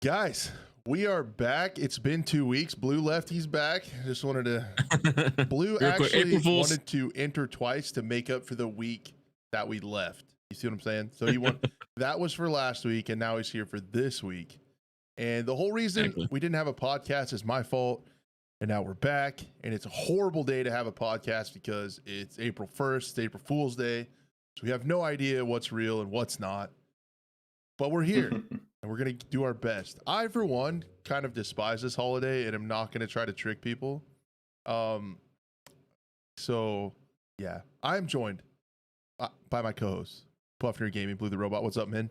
Guys, we are back. It's been 2 weeks. Blue left, he's back. Just wanted to Blue actually wanted to enter twice to make up for the week that we left. You see what I'm saying? So he won. That was for last week, and now he's here for this week. And the whole reason we didn't have a podcast is my fault. And now we're back, and it's a horrible day to have a podcast because it's April 1st, it's April Fool's Day. So we have no idea what's real and what's not. But we're here, and we're going to do our best. I, for one, kind of despise this holiday, and I'm not going to try to trick people. So, yeah. I am joined by my co-host, Buffnerd Gaming, BlueTheRobot. What's up, man?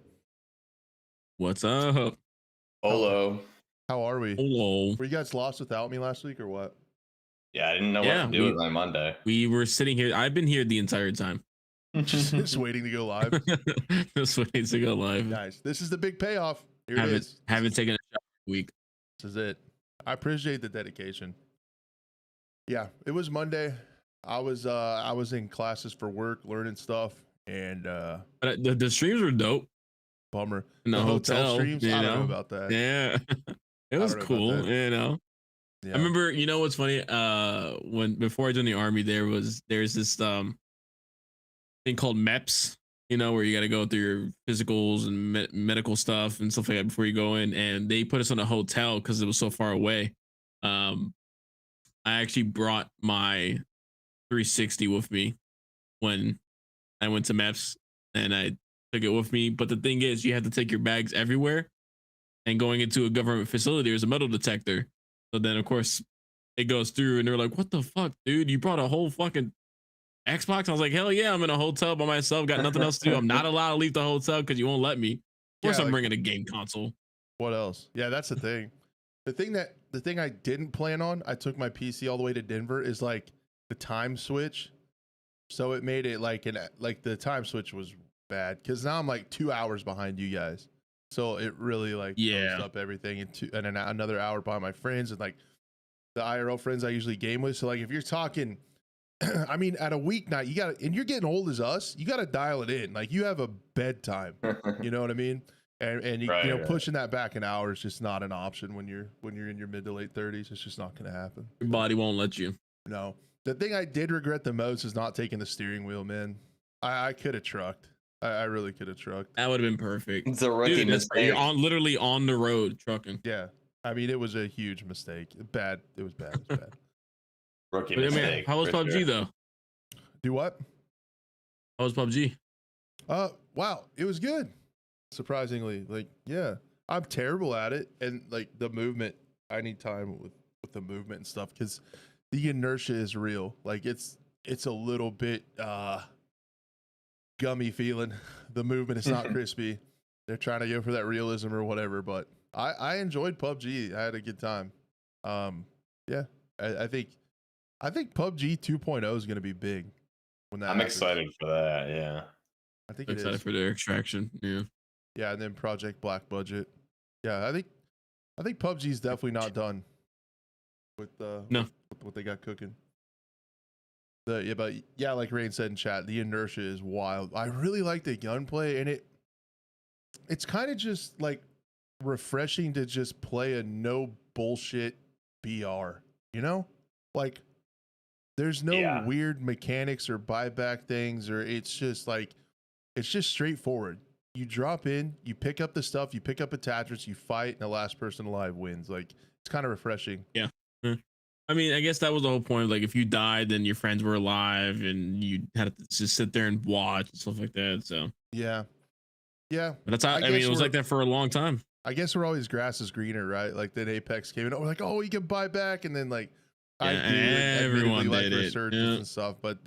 What's up? Hello. How are we? Hello. Were you guys lost without me last week, or what? Yeah, I didn't know what to do with my Monday. We were sitting here. I've been here the entire time. just waiting to go live. Just waiting to go live. Nice. This is the big payoff. Here it is. Haven't taken a shot in a week. This is it. I appreciate the dedication. Yeah, it was Monday. I was in classes for work, learning stuff, and the streams were dope. Bummer. In the hotel streams. I don't know about that. Yeah, it was cool. You know. Yeah. I remember. You know what's funny? Before I joined the army, there's this thing called MEPS, you know, where you got to go through your physicals and medical stuff and stuff like that before you go in. And they put us in a hotel because it was so far away. I actually brought my 360 with me when I went to MEPS, and I took it with me. But the thing is, you have to take your bags everywhere. And going into a government facility, there's a metal detector. So then, of course, it goes through, and they're like, "What the fuck, dude? You brought a whole fucking Xbox?" I was like, hell yeah, I'm in a hotel by myself, got nothing else to do. I'm not allowed to leave the hotel because you won't let me. Of course, I'm bringing a game console. What else? Yeah, that's the thing. The thing I didn't plan on, I took my PC all the way to Denver, is like the time switch. So it made it like the time switch was bad because now I'm like 2 hours behind you guys. So it really like throws up everything and another hour behind my friends and like the IRL friends I usually game with. So like if you're talking, I mean, at a weeknight, and you're getting old as us, you got to dial it in. Like you have a bedtime, you know what I mean? And you know, pushing that back an hour is just not an option when you're in your mid to late 30s. It's just not going to happen. Your body won't let you. No. The thing I did regret the most is not taking the steering wheel, man. I could have trucked. I really could have trucked. That would have been perfect. It's a rookie mistake. You're literally on the road trucking. Yeah. I mean, it was a huge mistake. Bad. It was bad. It was bad. Rookie mistake. How was PUBG though? Do what? How was PUBG? Wow, it was good. Surprisingly, like, yeah, I'm terrible at it, and like the movement, I need time with the movement and stuff because the inertia is real. Like it's a little bit gummy feeling. The movement is not crispy. They're trying to go for that realism or whatever, but I enjoyed PUBG. I had a good time. Yeah, I think PUBG 2.0 is going to be big. I'm excited for that. Yeah, I think I'm excited for their extraction. Yeah, and then Project Black Budget. Yeah, I think PUBG is definitely not done with what they got cooking. But like Rain said in chat, the inertia is wild. I really like the gunplay, and it's kind of just like refreshing to just play a no bullshit BR. You know, like. There's no weird mechanics or buyback things, or it's just straightforward. You drop in, you pick up the stuff, you pick up attachments, you fight, and the last person alive wins. Like, it's kind of refreshing. Yeah. I mean, I guess that was the whole point. Like, if you died, then your friends were alive, and you had to just sit there and watch and stuff like that. So yeah. But that's how I mean, it was like that for a long time. I guess we're always grass is greener, right? Like then Apex came in, we're like, oh, you can buy back, and then like. Everyone like did resurgence and stuff, but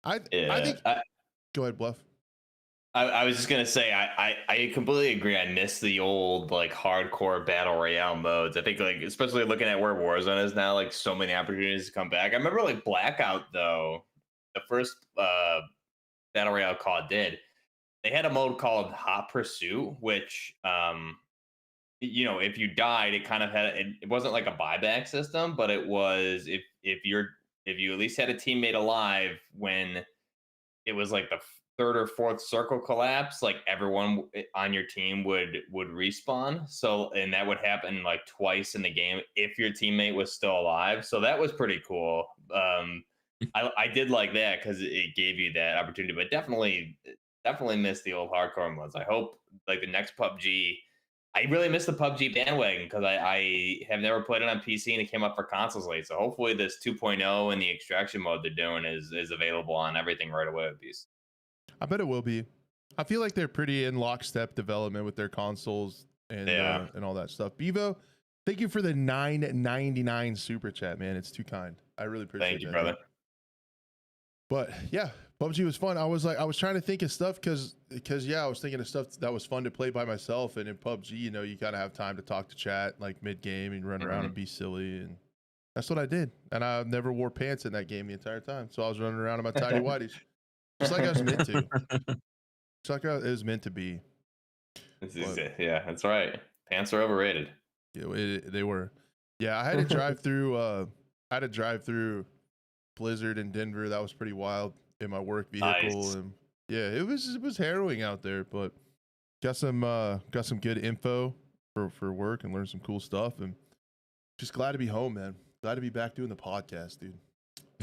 I think. Go ahead, Bluff. I was just gonna say I completely agree. I miss the old like hardcore battle royale modes. I think like especially looking at where Warzone is now, like so many opportunities to come back. I remember like Blackout though, the first battle royale COD did. They had a mode called Hot Pursuit, which you know, if you died, it kind of had it wasn't like a buyback system, but it was if you at least had a teammate alive when it was like third or fourth circle collapse, like everyone on your team would respawn. So, and that would happen like twice in the game if your teammate was still alive. So that was pretty cool. I did like that because it gave you that opportunity, but definitely miss the old hardcore modes. I hope like the next PUBG. I really miss the PUBG bandwagon because I have never played it on PC and it came up for consoles late. So hopefully this 2.0 and the extraction mode they're doing is available on everything right away with these. I bet it will be. I feel like they're pretty in lockstep development with their consoles and all that stuff. Bevo, thank you for the $9.99 super chat, man. It's too kind. I really appreciate it. Thank you, brother. But yeah, PUBG was fun. I was trying to think of stuff because I was thinking of stuff that was fun to play by myself. And in PUBG, you know, you gotta have time to talk to chat like mid game and run around and be silly, and that's what I did. And I never wore pants in that game the entire time, so I was running around in my tiny whities, just like I was meant to. Just like it was meant to be. Yeah, that's right. Pants are overrated. Yeah, they were. Yeah, I had to drive through. Blizzard in Denver. That was pretty wild in my work vehicle. Nice. And yeah, it was harrowing out there, but got some good info for work and learned some cool stuff, and just glad to be home, man. Glad to be back doing the podcast, dude.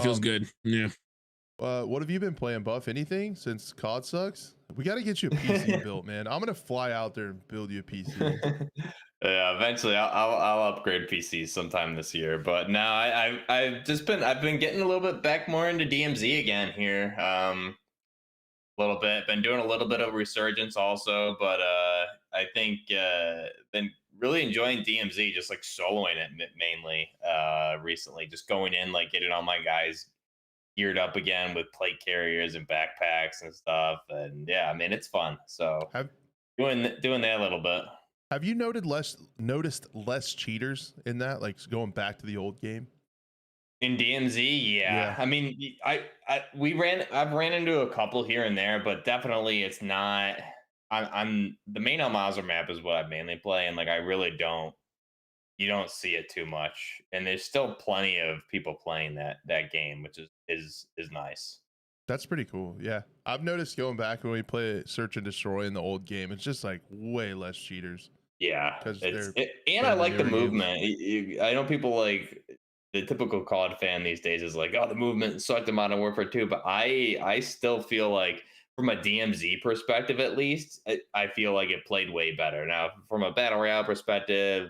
Feels good. Yeah. What have you been playing, Buff? Anything since COD sucks? We got to get you a PC built, man. I'm gonna fly out there and build you a PC. Yeah, eventually I'll upgrade PCs sometime this year. But now I've been getting a little bit back more into DMZ again here. A little bit. Been doing a little bit of resurgence also, but I think been really enjoying DMZ, just like soloing it mainly recently. Just going in, like getting all my guys geared up again with plate carriers and backpacks and stuff. And yeah, I mean it's fun. So doing that a little bit. Have you noticed less cheaters in that, like going back to the old game? In DMZ, yeah. I mean, I've ran into a couple here and there, but definitely it's not. I'm the main El Mazer map is what I mainly play, and like I really don't. You don't see it too much, and there's still plenty of people playing that game, which is nice. That's pretty cool. Yeah, I've noticed going back when we play Search and Destroy in the old game, it's just like way less cheaters. Yeah, and I like the movement. I know people like the typical COD fan these days is like, oh, the movement sucked in Modern Warfare 2, but I still feel like from a DMZ perspective, at least, I feel like it played way better. Now, from a Battle Royale perspective,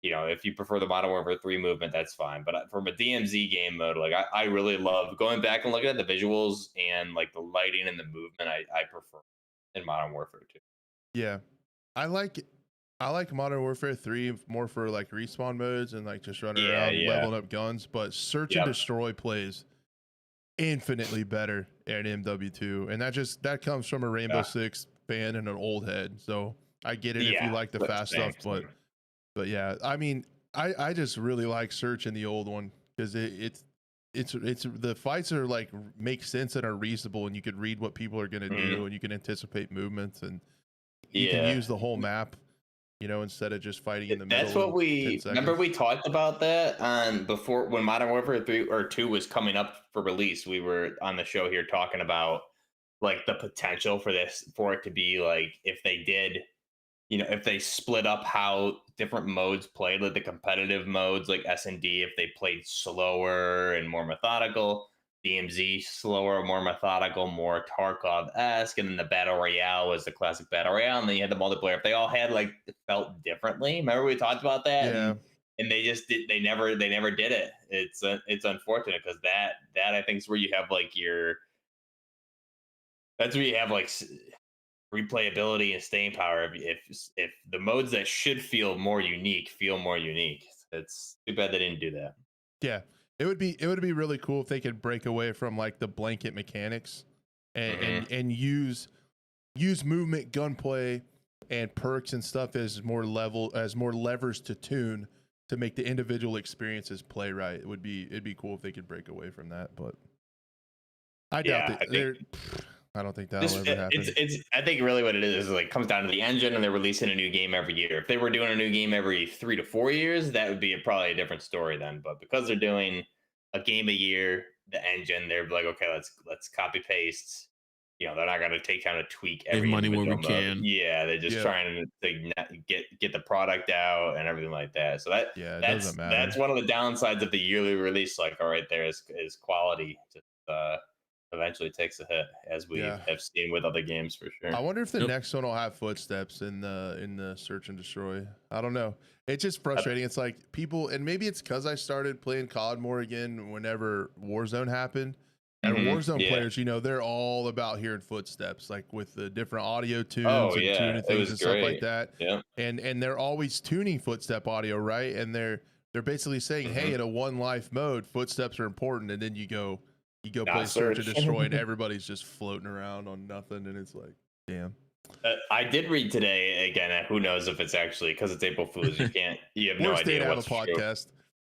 you know, if you prefer the Modern Warfare 3 movement, that's fine. But from a DMZ game mode, like I really love going back and looking at the visuals and like the lighting and the movement. I prefer in Modern Warfare 2. Yeah, I like Modern Warfare 3 more for like respawn modes and like just running around leveling up guns. But Search and Destroy plays infinitely better at MW2, and that comes from a Rainbow Six fan and an old head. So I get it if you like the fast stuff, but yeah, I mean, I just really like Search in the old one because it's the fights are like make sense and are reasonable, and you could read what people are gonna do, and you can anticipate movements, and you can use the whole map, you know, instead of just fighting in the middle. That's what we remember. We talked about that on before when Modern Warfare 3 or 2 was coming up for release. We were on the show here talking about like the potential for it to be like if they did, you know, if they split up how different modes played, like the competitive modes like S&D, if they played slower and more methodical, DMZ slower, more methodical, more Tarkov-esque, and then the Battle Royale was the classic Battle Royale, and then you had the multiplayer. If they all had like it felt differently. Remember we talked about that? Yeah. And they just did. They never did it. It's unfortunate because that I think is where you have like that's where you have like replayability and staying power. If the modes that should feel more unique, it's too bad they didn't do that. Yeah. It would be really cool if they could break away from like the blanket mechanics and use movement, gunplay, and perks and stuff as more levers to tune to make the individual experiences play right. It'd be cool if they could break away from that, but I doubt I don't think that'll ever happen. I think really what it is like comes down to the engine, and they're releasing a new game every year. If they were doing a new game every 3 to 4 years, that would be probably a different story then. But because they're doing a game a year, the engine, they're like, okay, let's copy paste they're not going to take time to tweak every money where we can. Yeah, they're just trying to get the product out and everything like that. So that's one of the downsides of the yearly release. Like, all right, there is quality just eventually takes a hit, as we have seen with other games for sure. I wonder if the next one will have footsteps in the search and destroy. I don't know. It's just frustrating. It's like people, and maybe it's because I started playing COD more again whenever Warzone happened. And Warzone players, they're all about hearing footsteps, like with the different audio tunes and tuning things and stuff like that. Yeah. And they're always tuning footstep audio, right? And they're basically saying, hey, in a one life mode, footsteps are important. And then you go play search and destroy, and everybody's just floating around on nothing, and it's like, damn. I did read today again. Who knows if it's actually because it's April Fool's? You have no idea what's true. Podcast.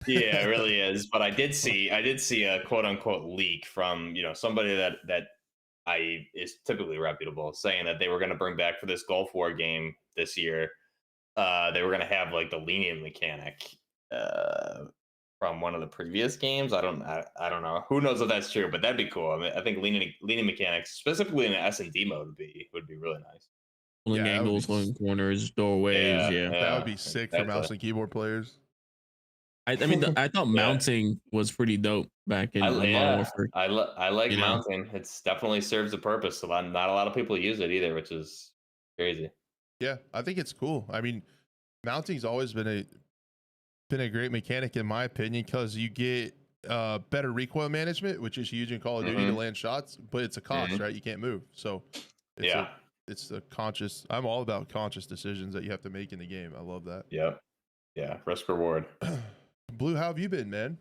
Yeah, it really is. But I did see a quote unquote leak from somebody that is typically reputable, saying that they were going to bring back for this Gulf War game this year. They were going to have like the lenient mechanic from one of the previous games. I don't know. Who knows if that's true, but that'd be cool. I mean, I think leaning mechanics, specifically in an S&D mode, would be really nice. Pulling angles, pulling corners, doorways. Yeah, that would be sick for mouse and keyboard players. I mean, I thought mounting was pretty dope back in Modern Warfare. I like mounting. It's definitely serves a purpose. Not a lot of people use it either, which is crazy. Yeah, I think it's cool. I mean, mounting's always been a great mechanic in my opinion, because you get better recoil management, which is huge in Call of Duty to land shots, but it's a cost, right? You can't move. So it's a conscious, I'm all about conscious decisions that you have to make in the game. I love that. Yeah, risk reward. Blue, how have you been, man?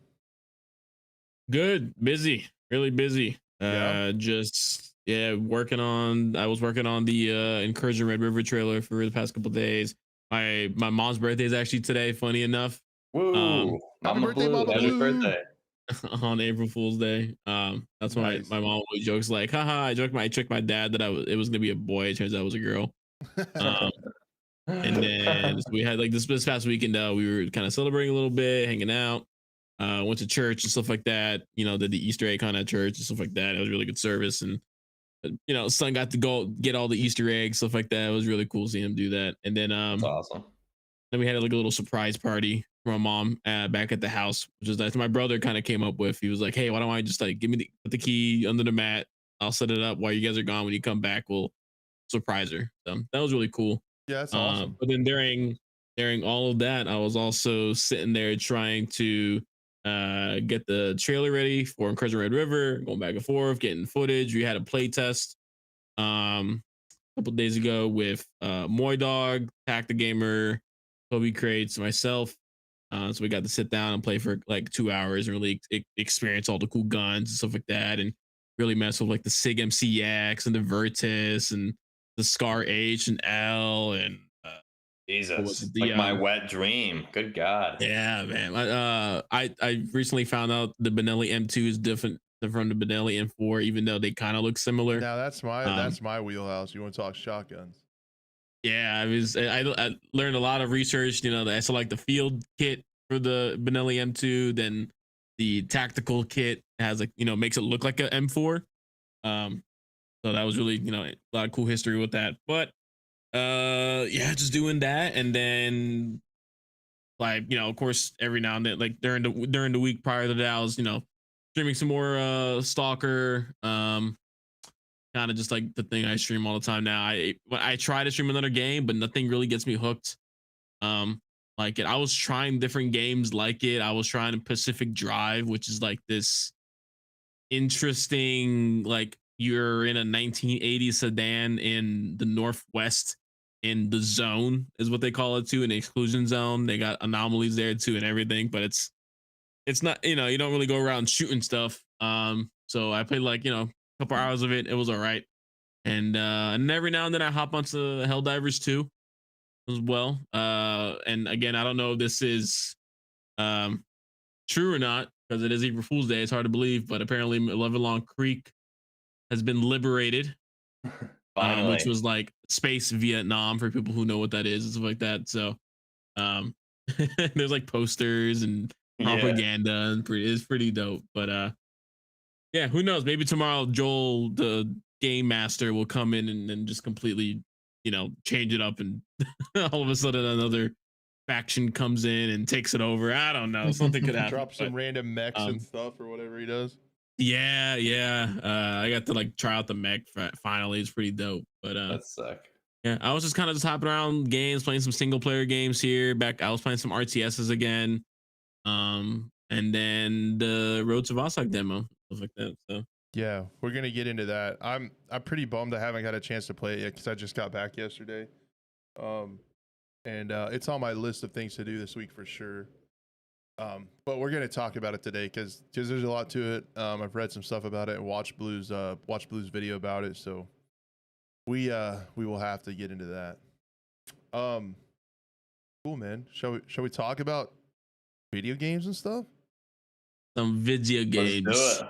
Good, busy, really busy. I was working on the Incursion Red River trailer for the past couple days. My mom's birthday is actually today, funny enough. Woo! Happy birthday, Mama Blue. Birthday. On April Fool's Day. That's why my mom always jokes like, haha, I tricked my dad that it was gonna be a boy. It turns out it was a girl. And then so we had like this past weekend, we were kind of celebrating a little bit, hanging out, went to church and stuff like that, did the Easter egg hunt at church and stuff like that. It was really good service, and son got to go get all the Easter eggs, stuff like that. It was really cool seeing him do that. And then that's awesome. Then we had like a little surprise party for my mom back at the house, which is that my brother kind of came up with. He was like, hey, why don't I just like put the key under the mat, I'll set it up while you guys are gone. When you come back, we'll surprise her. So that was really cool. Yeah, that's awesome. But then during all of that, I was also sitting there trying to get the trailer ready for Incursion Red River, going back and forth, getting footage. We had a play test a couple days ago with Moy Dog, Tack the Gamer, Kobe Crates, myself. So we got to sit down and play for like 2 hours and really experience all the cool guns and stuff like that, and really mess with like the SIG MCX and the Virtus and the Scar H and L and Jesus, like my wet dream. Good God. Yeah, man. I recently found out the Benelli M2 is different from the Benelli M4, even though they kind of look similar. Now that's my wheelhouse. You want to talk shotguns? Yeah, I learned a lot of research. I saw like the field kit for the Benelli M2, then the tactical kit has like makes it look like a M4. So that was really a lot of cool history with that. But just doing that, and then like of course every now and then, like during the week prior to that, I was streaming some more Stalker. Kind of just like the thing I stream all the time now. I try to stream another game, but nothing really gets me hooked. Like it. I was trying different games like it. I was trying Pacific Drive, which is like this interesting, like you're in a 1980s sedan in the Northwest, in the zone is what they call it too, an exclusion zone. They got anomalies there too and everything, but it's not, you don't really go around shooting stuff. So I played like, couple hours of it. It was all right. And every now and then I hop onto Helldivers 2 as well. And again, I don't know if this is true or not, because it is April Fool's Day. It's hard to believe, but apparently 11 Long Creek has been liberated. Which was like space Vietnam for people who know what that is and stuff like that. So there's like posters and propaganda, and it's pretty dope. But yeah, who knows? Maybe tomorrow Joel, the game master will come in and just completely, change it up, and all of a sudden another faction comes in and takes it over. I don't know. Something could happen. Drop some random mechs and stuff or whatever he does. Yeah. I got to like try out the mech finally. It's pretty dope. But that's sick. Yeah, I was just kind of hopping around games, playing some single player games here. I was playing some RTSs again. And then the Road to Vostok demo, stuff like that. So yeah, we're gonna get into that. I'm pretty bummed I haven't got a chance to play it yet because I just got back yesterday. And it's on my list of things to do this week for sure. But we're gonna talk about it today because there's a lot to it. I've read some stuff about it and watched Blue's video about it, so we will have to get into that. Cool, man. Shall we talk about video games and stuff? Some video games. Let's do it.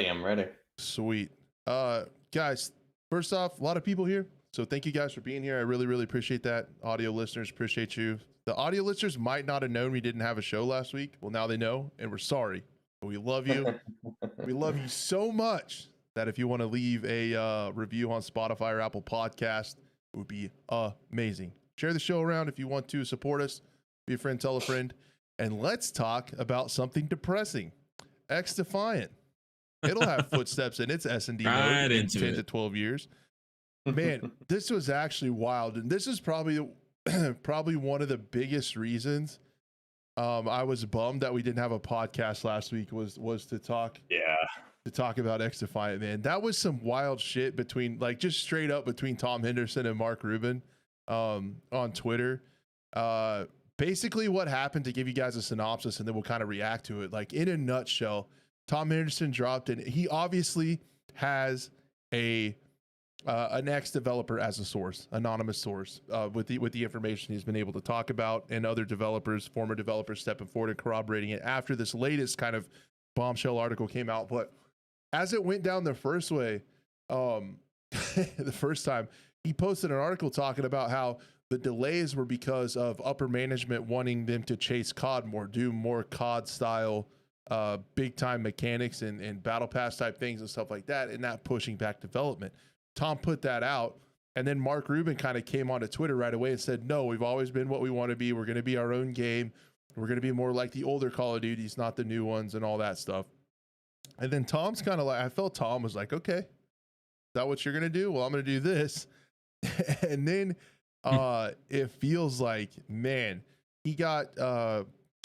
I'm ready. Sweet. Guys, first off, a lot of people here, so thank you guys for being here. I really appreciate that. Audio listeners, appreciate you. The audio listeners might not have known we didn't have a show last week. Well, now they know, and we're sorry. But we love you. We love you so much that if you want to leave a review on Spotify or Apple Podcast, it would be amazing. Share the show around if you want to support us. Be a friend, tell a friend. And let's talk about something depressing. XDefiant. It'll have footsteps in its S&D mode in 10 to 12 years. Man, this was actually wild. And this is probably one of the biggest reasons I was bummed that we didn't have a podcast last week was to talk about XDefiant, man. That was some wild shit between, like, just straight up between Tom Henderson and Mark Rubin on Twitter. Basically what happened, to give you guys a synopsis and then we'll kind of react to it. Like, in a nutshell, Tom Henderson dropped in. He obviously has an ex-developer as a source, anonymous source, with the information he's been able to talk about, and other developers, former developers, stepping forward and corroborating it after this latest kind of bombshell article came out. But as it went down the first way, the first time, he posted an article talking about how the delays were because of upper management wanting them to chase COD more, do more COD style, big time mechanics and battle pass type things and stuff like that, and not pushing back development. Tom put that out, and then Mark Rubin kind of came onto Twitter right away and said, no, we've always been what we want to be. We're going to be our own game. We're going to be more like the older Call of Duties, not the new ones and all that stuff. And then Tom's kind of like, I felt Tom was like, okay, is that what you're going to do? Well, I'm going to do this. And then it feels like, man, he got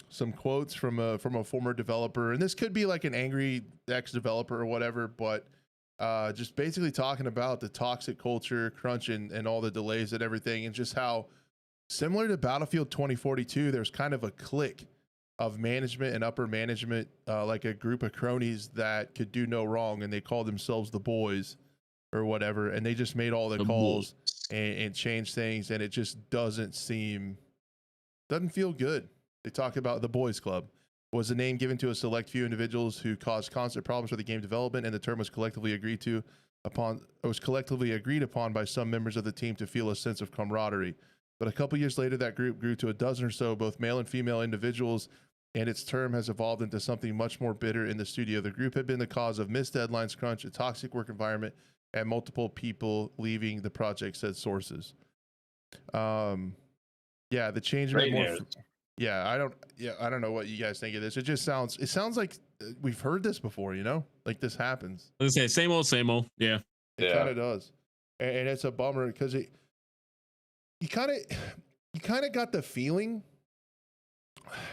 some quotes from a former developer, and this could be like an angry ex-developer or whatever, but just basically talking about the toxic culture, crunch, and all the delays and everything, and just how similar to Battlefield 2042, there's kind of a clique of management and upper management, like a group of cronies that could do no wrong, and they call themselves the boys or whatever, and they just made all the calls and changed things, and it just doesn't feel good. They talk about the Boys Club was a name given to a select few individuals who caused constant problems for the game development, and the term was collectively agreed upon by some members of the team to feel a sense of camaraderie. But a couple years later, that group grew to a dozen or so, both male and female individuals, and its term has evolved into something much more bitter in the studio. The group had been the cause of missed deadlines, crunch, a toxic work environment, and multiple people leaving the project, said sources. The change made more. I don't know what you guys think of this. It sounds like we've heard this before, like this happens. Let's say same old. Yeah. It kind of does. And it's a bummer because you kind of got the feeling.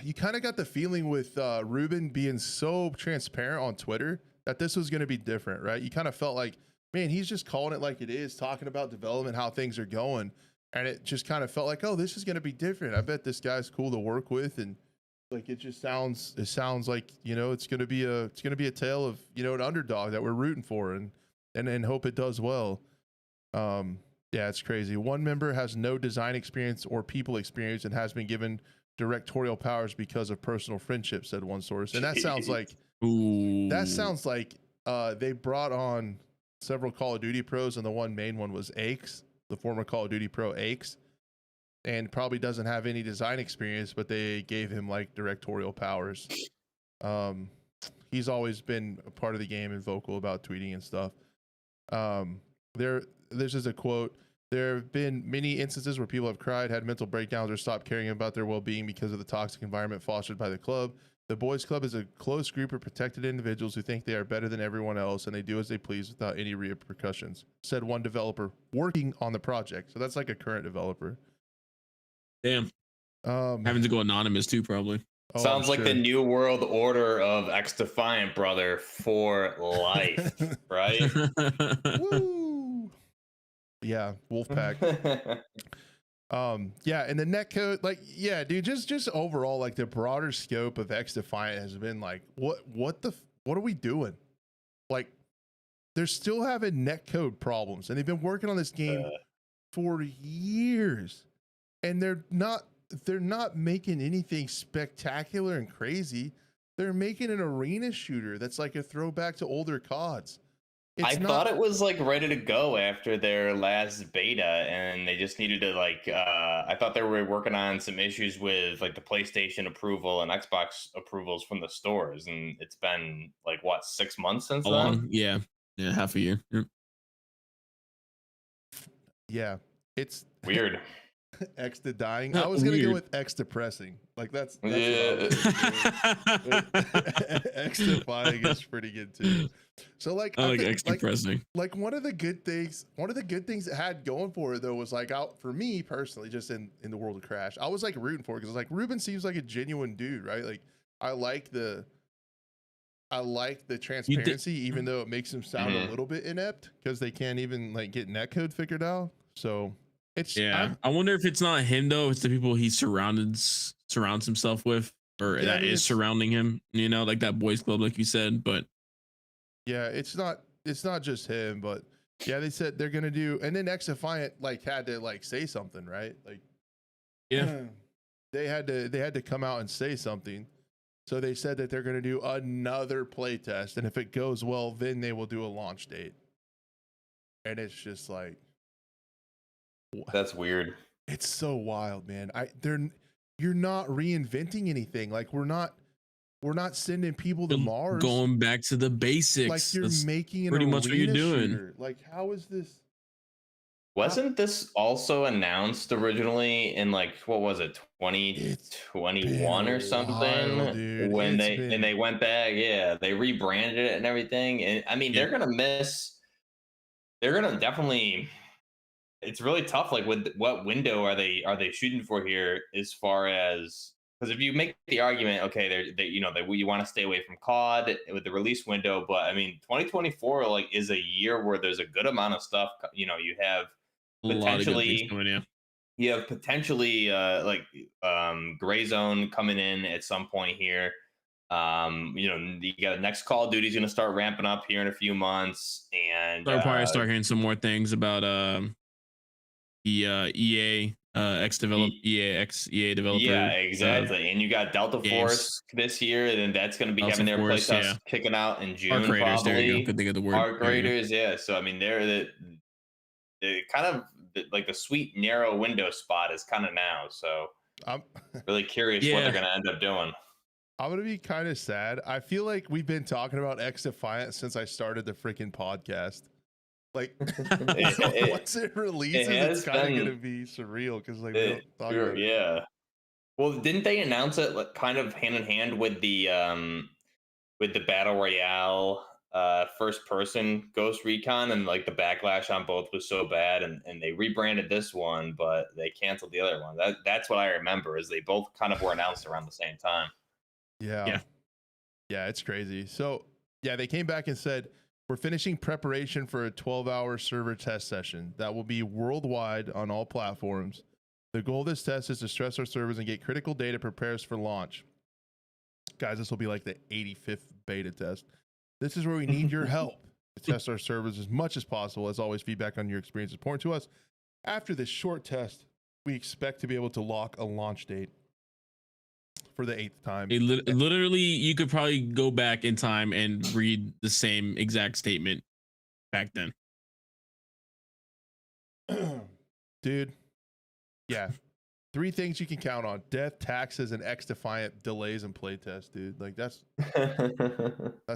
You kind of got the feeling with Ruben being so transparent on Twitter that this was going to be different, right? You kind of felt like, man, he's just calling it like it is, talking about development, how things are going. And it just kind of felt like, oh, this is going to be different. I bet this guy's cool to work with. And like, it sounds like, it's going to be a tale of, an underdog that we're rooting for and hope it does well. It's crazy. One member has no design experience or people experience and has been given directorial powers because of personal friendship, said one source. And that sounds like, they brought on several Call of Duty pros, and the main one was Aches, the former Call of Duty pro Aches, and probably doesn't have any design experience, but they gave him like directorial powers. He's always been a part of the game and vocal about tweeting and stuff. This is a quote. There have been many instances where people have cried, had mental breakdowns, or stopped caring about their well-being because of the toxic environment fostered by the club. The boys club is a close group of protected individuals who think they are better than everyone else, and they do as they please without any repercussions, said one developer working on the project. So that's like a current developer. Damn. Having to go anonymous too, probably. Oh, sounds like the new world order of XDefiant, brother, for life, right? Woo! Yeah, Wolfpack. Yeah, and the netcode, like, yeah, dude, just overall, like the broader scope of XDefiant has been like, what are we doing? Like, they're still having netcode problems, and they've been working on this game for years, and they're not making anything spectacular and crazy. They're making an arena shooter that's like a throwback to older CODs. I thought it was like ready to go after their last beta, and they just needed to like I thought they were working on some issues with like the PlayStation approval and Xbox approvals from the stores, and it's been like what, 6 months since then? Yeah, half a year. Yeah, it's weird. X to dying. I was gonna go with X depressing. Like that's yeah. X defying is pretty good too. So like I like X depressing. Like one of the good things it had going for it though was like out for me personally, just in the world of Crash, I was like rooting for it because like Ruben seems like a genuine dude, right? Like I like the transparency, even though it makes him sound a little bit inept because they can't even like get netcode figured out. So I wonder if it's not him though, it's the people he surrounds himself with, or that is surrounding him, you know, like that boys club, like you said. But yeah, it's not just him, but yeah, they said they're gonna do, and then XDefiant like had to like say something, right? Like yeah, they had to come out and say something. So they said that they're gonna do another play test, and if it goes well, then they will do a launch date. And it's just like, that's weird. It's so wild, man. You're not reinventing anything. Like we're not sending people to Mars. Going back to the basics. Like you're making an pretty much what you're doing. Shooter. Like how is this? Wasn't this also announced originally in like what was it, 2021 or something? While, when they went back, yeah, they rebranded it and everything. And I mean, they're gonna definitely. It's really tough. Like, with what window are they shooting for here? As far as, because if you make the argument, okay, you want to stay away from COD with the release window, but I mean, 2024 like is a year where there's a good amount of stuff. You know, you have potentially Gray Zone coming in at some point here. You know, you got the next Call of Duty is going to start ramping up here in a few months, and they'll probably start hearing some more things about the EA EA developer. Yeah, exactly. And you got Delta Force this year, and that's going to be having their playtest kicking out in June. Arc Raiders, there you go. Good think of the word. Arc Raiders, yeah. So I mean, they're the kind of like the sweet narrow window spot is kind of now. So I'm really curious what they're going to end up doing. I'm going to be kind of sad. I feel like we've been talking about XDefiant since I started the freaking podcast. Like once it releases, it's kind of gonna be surreal because like we don't talk about it. Yeah. Well, didn't they announce it like kind of hand in hand with the battle royale first person Ghost Recon, and like the backlash on both was so bad, and they rebranded this one, but they canceled the other one. That's what I remember, is they both kind of were announced around the same time. Yeah, it's crazy. So yeah, they came back and said, we're finishing preparation for a 12-hour server test session that will be worldwide on all platforms. The goal of this test is to stress our servers and get critical data prepared us for launch. Guys, this will be like the 85th beta test. This is where we need your help to test our servers as much as possible. As always, feedback on your experience is important to us. After this short test, we expect to be able to lock a launch date for the 8th time. Literally, you could probably go back in time and read the same exact statement back then. Dude, yeah. 3 things you can count on: death, taxes, and XDefiant delays and playtest, dude. Like that's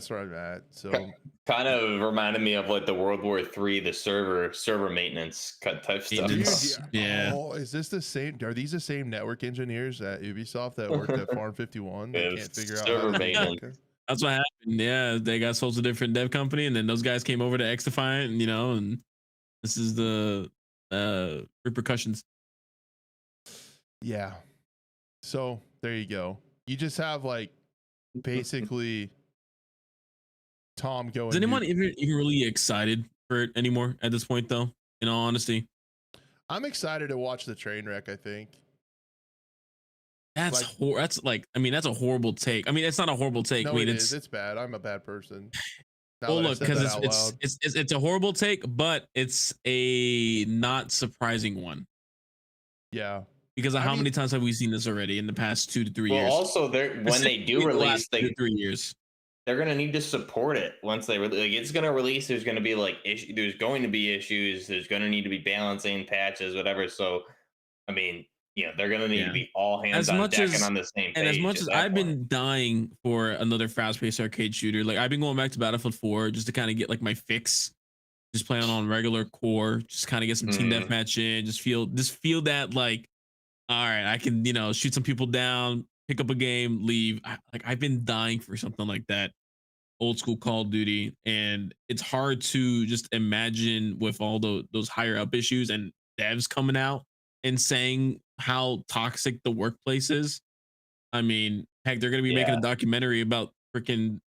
where I'm at. So kind of reminded me of like the World War III, the server maintenance cut type stuff. Dude, yeah. Oh, is this the same? Are these the same network engineers at Ubisoft that worked at Farm 51? They can't figure out server maintenance. That's what happened. Yeah, they got sold to a different dev company, and then those guys came over to XDefiant, and and this is the repercussions. Yeah. So there you go. You just have like basically Tom going. Is anyone even really excited for it anymore at this point, though? In all honesty, I'm excited to watch the train wreck. I think that's that's a horrible take. I mean, it's not a horrible take. No, I mean, it's bad. I'm a bad person. Well, look, because it's a horrible take, but it's a not surprising one. Yeah. Because of how many times have we seen this already in the past 2 to 3 years? Well, also, when they do release, 2 to 3 years, they're gonna need to support it once they release. It's gonna release. There's gonna be like there's going to be issues. There's gonna need to be balancing patches, whatever. So, I mean, they're gonna need to be all hands on deck and on the same page. And as much as I've been dying for another fast-paced arcade shooter, like I've been going back to Battlefield 4 just to kind of get like my fix. Just playing on regular core, just kind of get some team deathmatch in. Just feel that like. All right, I can, shoot some people down, pick up a game, leave. I've been dying for something like that, old school Call of Duty, and it's hard to just imagine with all those higher up issues and devs coming out and saying how toxic the workplace is. I mean, heck, they're gonna be making a documentary about freaking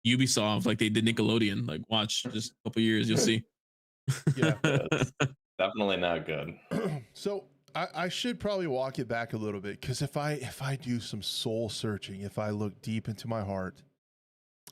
Ubisoft like they did Nickelodeon. Like, watch, just a couple years, you'll see. Yeah, definitely not good. So. I should probably walk it back a little bit, because if I do some soul searching, if I look deep into my heart,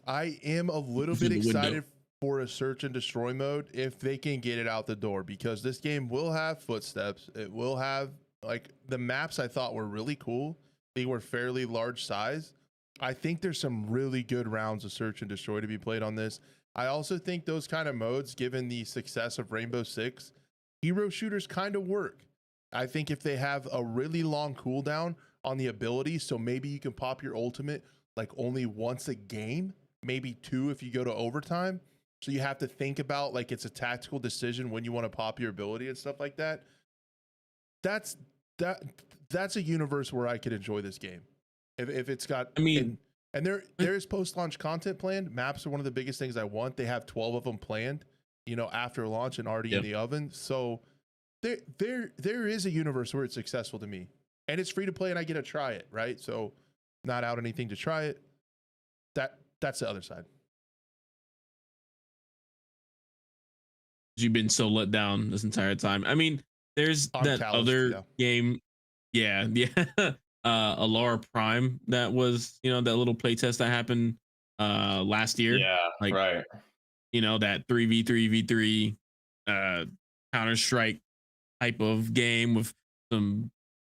I am a little bit excited for a search and destroy mode if they can get it out the door, because this game will have footsteps. It will have like the maps I thought were really cool. They were fairly large size. I think there's some really good rounds of search and destroy to be played on this. I also think those kind of modes, given the success of Rainbow Six, hero shooters kind of work. I think if they have a really long cooldown on the ability, so maybe you can pop your ultimate like only once a game, maybe 2 if you go to overtime. So you have to think about like it's a tactical decision when you want to pop your ability and stuff like that. That's a universe where I could enjoy this game. If it's got, and there is post-launch content planned. Maps are one of the biggest things I want. They have 12 of them planned, after launch and already in the oven. So there is a universe where it's successful to me, and it's free to play and I get to try it, right? So not out anything to try it. That's the other side. You've been so let down this entire time. I mean, there's that other game. Yeah. Alara Prime, that was, that little playtest that happened last year. Yeah, right. That 3v3v3 Counter-Strike type of game with some,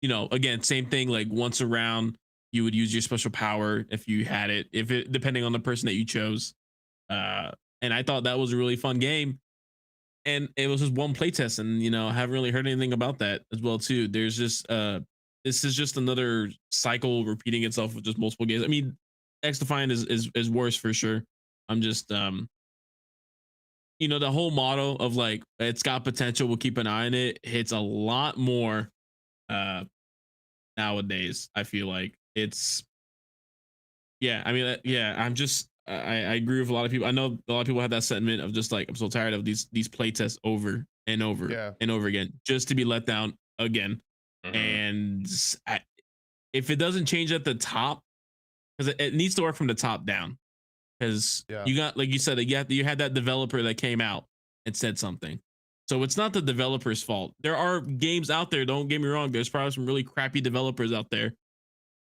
again, same thing, like once a round you would use your special power if you had it, depending on the person that you chose. And I thought that was a really fun game, and it was just one playtest, and I haven't really heard anything about that as well too. There's just this is just another cycle repeating itself with just multiple games. I mean, XDefiant is worse for sure. I'm just the whole model of like, it's got potential, we'll keep an eye on it, hits a lot more nowadays. I feel like it's, I'm just, I agree with a lot of people. I know a lot of people have that sentiment of just like, I'm so tired of these playtests over and over and over again, just to be let down again. And if it doesn't change at the top, because it needs to work from the top down. Because you got, like you said, you had that developer that came out and said something. So it's not the developer's fault. There are games out there, don't get me wrong, there's probably some really crappy developers out there,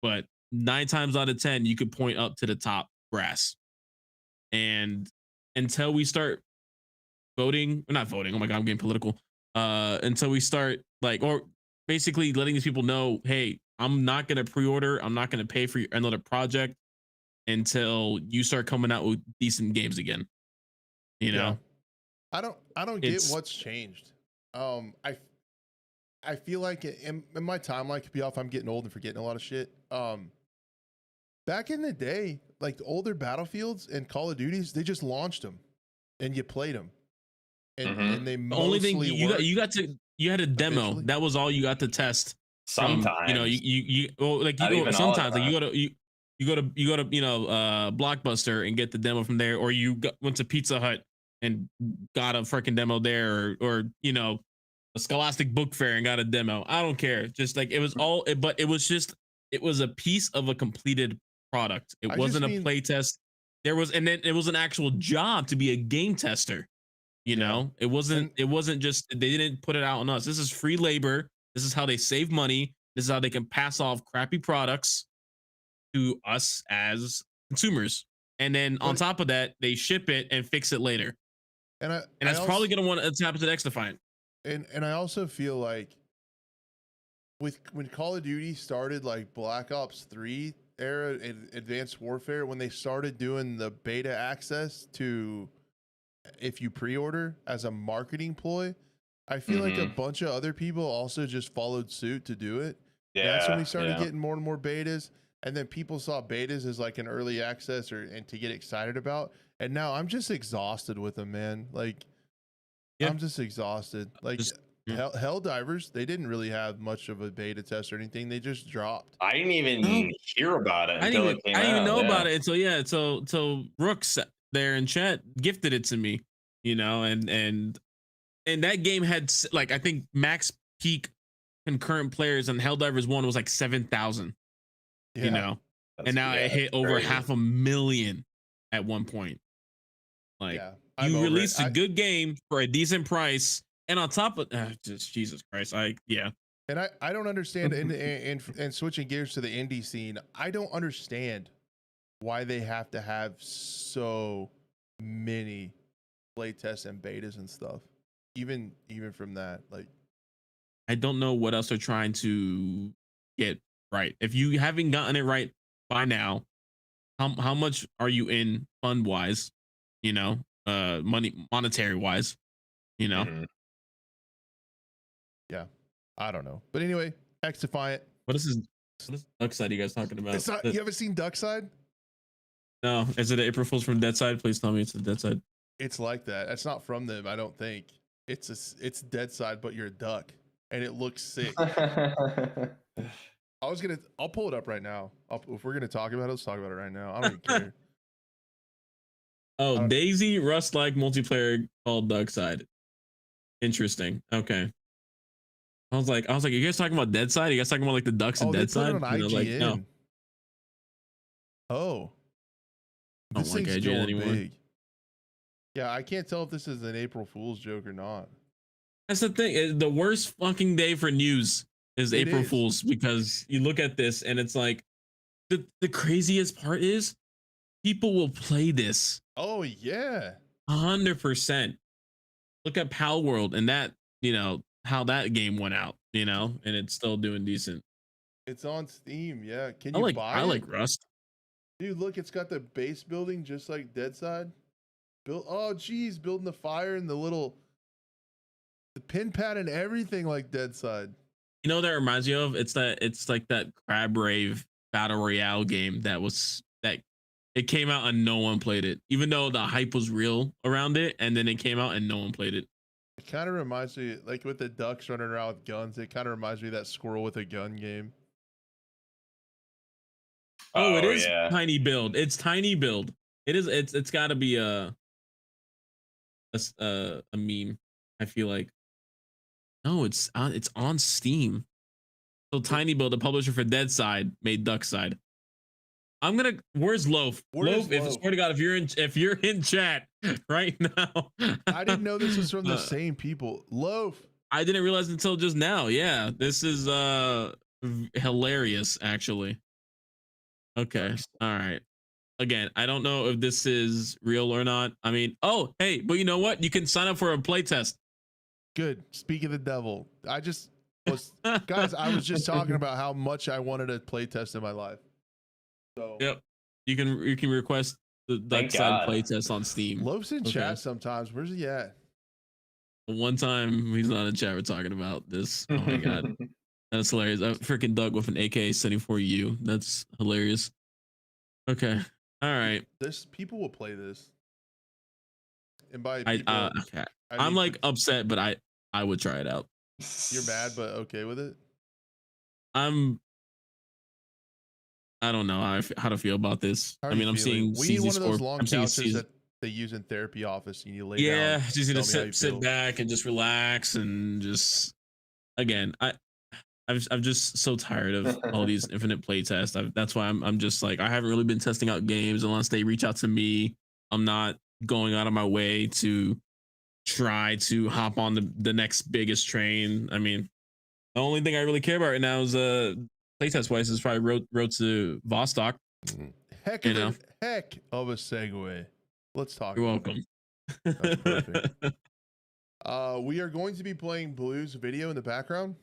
but 9 times out of 10, you could point up to the top brass. And until we start voting, or not voting, oh my God, I'm getting political. Until we start or basically letting these people know, hey, I'm not going to pre-order, I'm not going to pay for another project until you start coming out with decent games again. I don't get what's changed. I feel like in my timeline could be off. I'm getting old and forgetting a lot of shit. Back in the day, like the older Battlefields and Call of Duties, they just launched them, and you played them, and they the only thing you had a demo. Eventually. That was all you got to test. Sometimes, you go sometimes like you go to Blockbuster and get the demo from there, or went to Pizza Hut and got a freaking demo there, or a Scholastic Book Fair and got a demo. I don't care. Just like it was but it was a piece of a completed product. It wasn't a play test. Then it was an actual job to be a game tester. It wasn't just, they didn't put it out on us. This is free labor. This is how they save money. This is how they can pass off crappy products to us as consumers. And then on top of that, they ship it and fix it later. And that's probably going to want to happen to XDefiant. And I also feel like when Call of Duty started, like Black Ops 3 era and Advanced Warfare, when they started doing the beta access to, if you pre-order as a marketing ploy, I feel like a bunch of other people also just followed suit to do it. Yeah, that's when we started getting more and more betas, and then people saw betas as like an early access and to get excited about. And now I'm just exhausted with them, man. Like, I'm just exhausted. Like, Helldivers, they didn't really have much of a beta test or anything. They just dropped. I didn't even hear about it until it came out. I didn't even know about it until Rooks there in chat gifted it to me, and that game had, like, I think max peak concurrent players on Helldivers 1 was like 7,000, and now it hit over 500,000 at one point. Like, you released a good game for a decent price, and on top of just Jesus Christ, and I don't understand, and switching gears to the indie scene, I don't understand why they have to have so many play tests and betas and stuff. Even from that, like, I don't know what else they're trying to get right. If you haven't gotten it right by now, how much are you in fund wise? Monetary wise, Yeah, I don't know, but anyway, XDefiant. What is Duckside you guys talking about? You haven't seen Duckside? No. Is it April Fool's from Deadside? Please tell me it's the Deadside. It's like that. It's not from them, I don't think. It's Deadside, but you're a duck, and it looks sick. I'll pull it up right now. If we're gonna talk about it, let's talk about it right now. I don't even care. Oh, Daisy Rust-like multiplayer called Duckside. Interesting. Okay. I was like, you guys talking about Deadside? You guys talking about like the Ducks and Deadside? Like, no. Oh. This thing's going big. Yeah, I can't tell if this is an April Fool's joke or not. That's the thing. The worst fucking day for news is April Fool's, because you look at this and it's like, the craziest part is people will play this. Oh yeah, 100%. Look at Pal World and that, how that game went out, and it's still doing decent. It's on Steam. Yeah, can you buy it? I like Rust. Dude, look, it's got the base building just like Deadside. Building the fire and the pin pad and everything like Deadside. That reminds me of? It's like that Crab Rave Battle Royale game that it came out and no one played it, even though the hype was real around it, and then it came out and no one played it. It kind of reminds me, like with the ducks running around with guns, it kind of reminds me of that squirrel with a gun game. Oh, it is tiny build. It's tiny build. It is. It's got to be a meme. I feel like. No, it's on Steam. So Tiny Build, the publisher for Deadside, made Duckside. Where's Loaf? Loaf, if I swear to God, if you're in chat right now. I didn't know this was from the same people. Loaf. I didn't realize until just now. Yeah, this is hilarious, actually. Okay. All right. Again, I don't know if this is real or not. I mean, hey, but you know what? You can sign up for a playtest. Good. Speak of the devil. I was just talking about how much I wanted a playtest in my life. So yep, you can request the Duckside playtest on Steam. Loaf's in chat sometimes. Where's he at? One time he's not in chat, we're talking about this. Oh my god, that's hilarious. I freaking Doug with an AK-74U. That's hilarious. Okay, all right. This people will play this, and by people, okay. I'm like upset, but I would try it out. You're mad, but okay with it. I don't know how to feel about this. I mean, I'm seeing we need one of those long couches that they use in therapy office. You need to lay down. Yeah, just need to sit back and just relax and just again, I'm just so tired of all these infinite play tests. That's why I'm just like I haven't really been testing out games unless they reach out to me. I'm not going out of my way to try to hop on the next biggest train. I mean, the only thing I really care about right now is playtest wise is probably road to Vostok. Heck of a segue. Let's talk. You're welcome. That's perfect. We are going to be playing Blue's video in the background.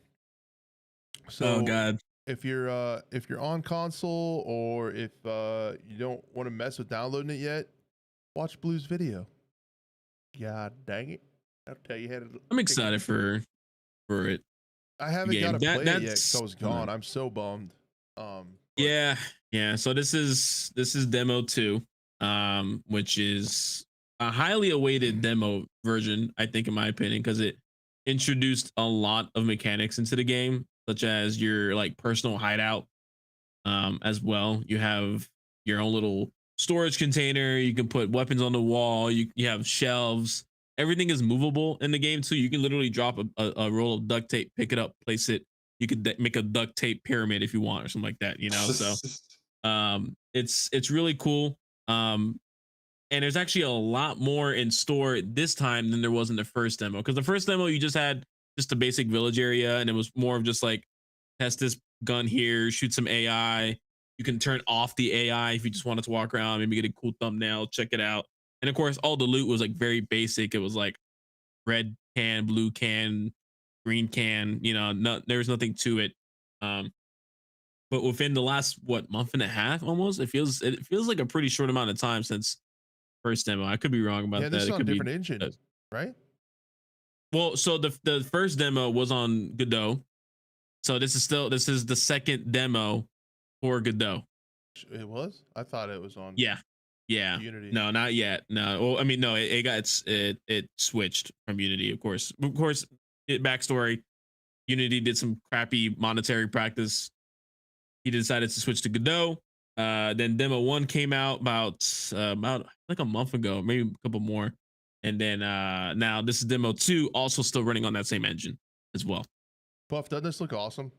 So oh god, if you're on console or if you don't want to mess with downloading it yet, watch Blue's video. God dang it! I'll tell you how to. I'm excited for it. I haven't got to play it yet because I was gone. I'm so bummed. Yeah. So this is demo 2, which is a highly awaited demo version, I think, in my opinion, because it introduced a lot of mechanics into the game, such as your like personal hideout. As well, you have your own little storage container. You can put weapons on the wall. You have shelves. Everything is movable in the game too. You can literally drop a roll of duct tape, pick it up, place it. You could make a duct tape pyramid if you want or something like that, you know? So it's really cool. And there's actually a lot more in store this time than there was in the first demo. Because the first demo, you just had just a basic village area, and it was more of just like, test this gun here, shoot some AI. You can turn off the AI if you just wanted to walk around, maybe get a cool thumbnail, check it out. And of course, all the loot was like very basic. It was like red can, blue can, green can, you know, there was nothing to it. But within the last month and a half, almost, it feels like a pretty short amount of time since first demo. I could be wrong about that. This is it on could a different engine, right? Well, so the first demo was on Godot. So this is the second demo for Godot. It was? I thought it was on. Yeah. Unity. No, not yet. No. Well, I mean, no. It switched from Unity, of course. Backstory: Unity did some crappy monetary practice. He decided to switch to Godot. Then Demo 1 came out about like a month ago, maybe a couple more. And then now this is Demo 2, also still running on that same engine as well. Buff, doesn't this look awesome?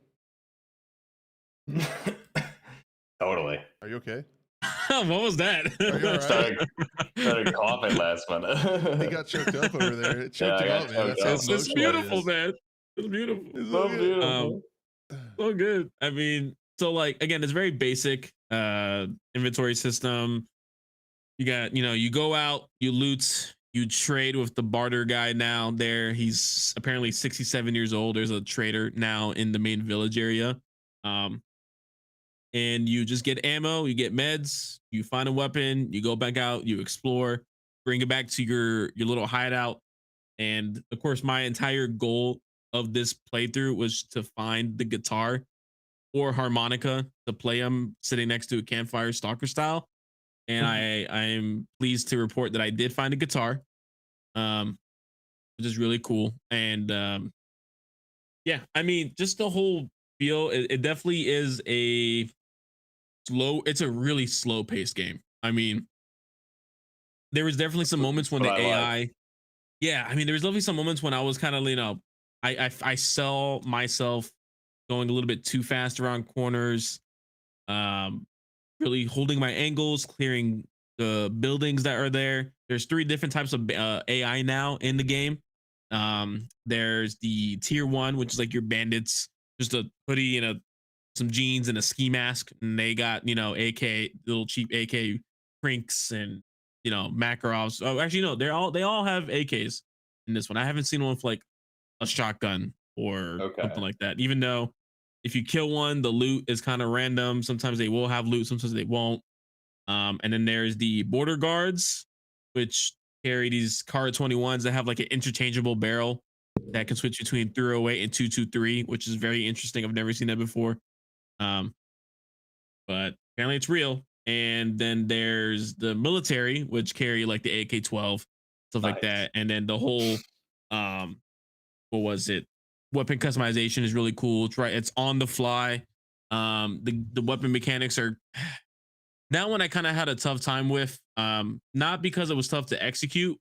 Totally. Are you okay? What was that? Started coughing last minute. He got choked up over there. It choked him up, man. It's beautiful, man. It's beautiful. It's so beautiful. So good. I mean, so like again, it's very basic inventory system. You got, you go out, you loot, you trade with the barter guy now there. He's apparently 67 years old. There's a trader now in the main village area. And you just get ammo, you get meds, you find a weapon, you go back out, you explore, bring it back to your little hideout. And of course, my entire goal of this playthrough was to find the guitar or harmonica to play them sitting next to a campfire, stalker style. And I am pleased to report that I did find a guitar, which is really cool. And yeah, I mean, just the whole feel, it definitely is it's a really slow paced game. I mean, there was definitely some moments when the AI, yeah, I mean, there was definitely some moments when I was kind of, I saw myself going a little bit too fast around corners, really holding my angles, clearing the buildings that are there. There's 3 different types of AI now in the game. There's the tier 1, which is like your bandits, just a hoodie and some jeans and a ski mask, and they got AK, little cheap AK prinks and Makarovs. Oh, actually no, they all have AKs in this one. I haven't seen one with like a shotgun or something like that. Even though if you kill one, the loot is kind of random. Sometimes they will have loot, sometimes they won't. And then there's the border guards, which carry these Car 21s that have like an interchangeable barrel that can switch between 308 and 223, which is very interesting. I've never seen that before. But apparently it's real. And then there's the military, which carry like the AK-12, stuff like that. And then the whole, what was it? Weapon customization is really cool. It's right. It's on the fly. The weapon mechanics are that one I kind of had a tough time with. Not because it was tough to execute,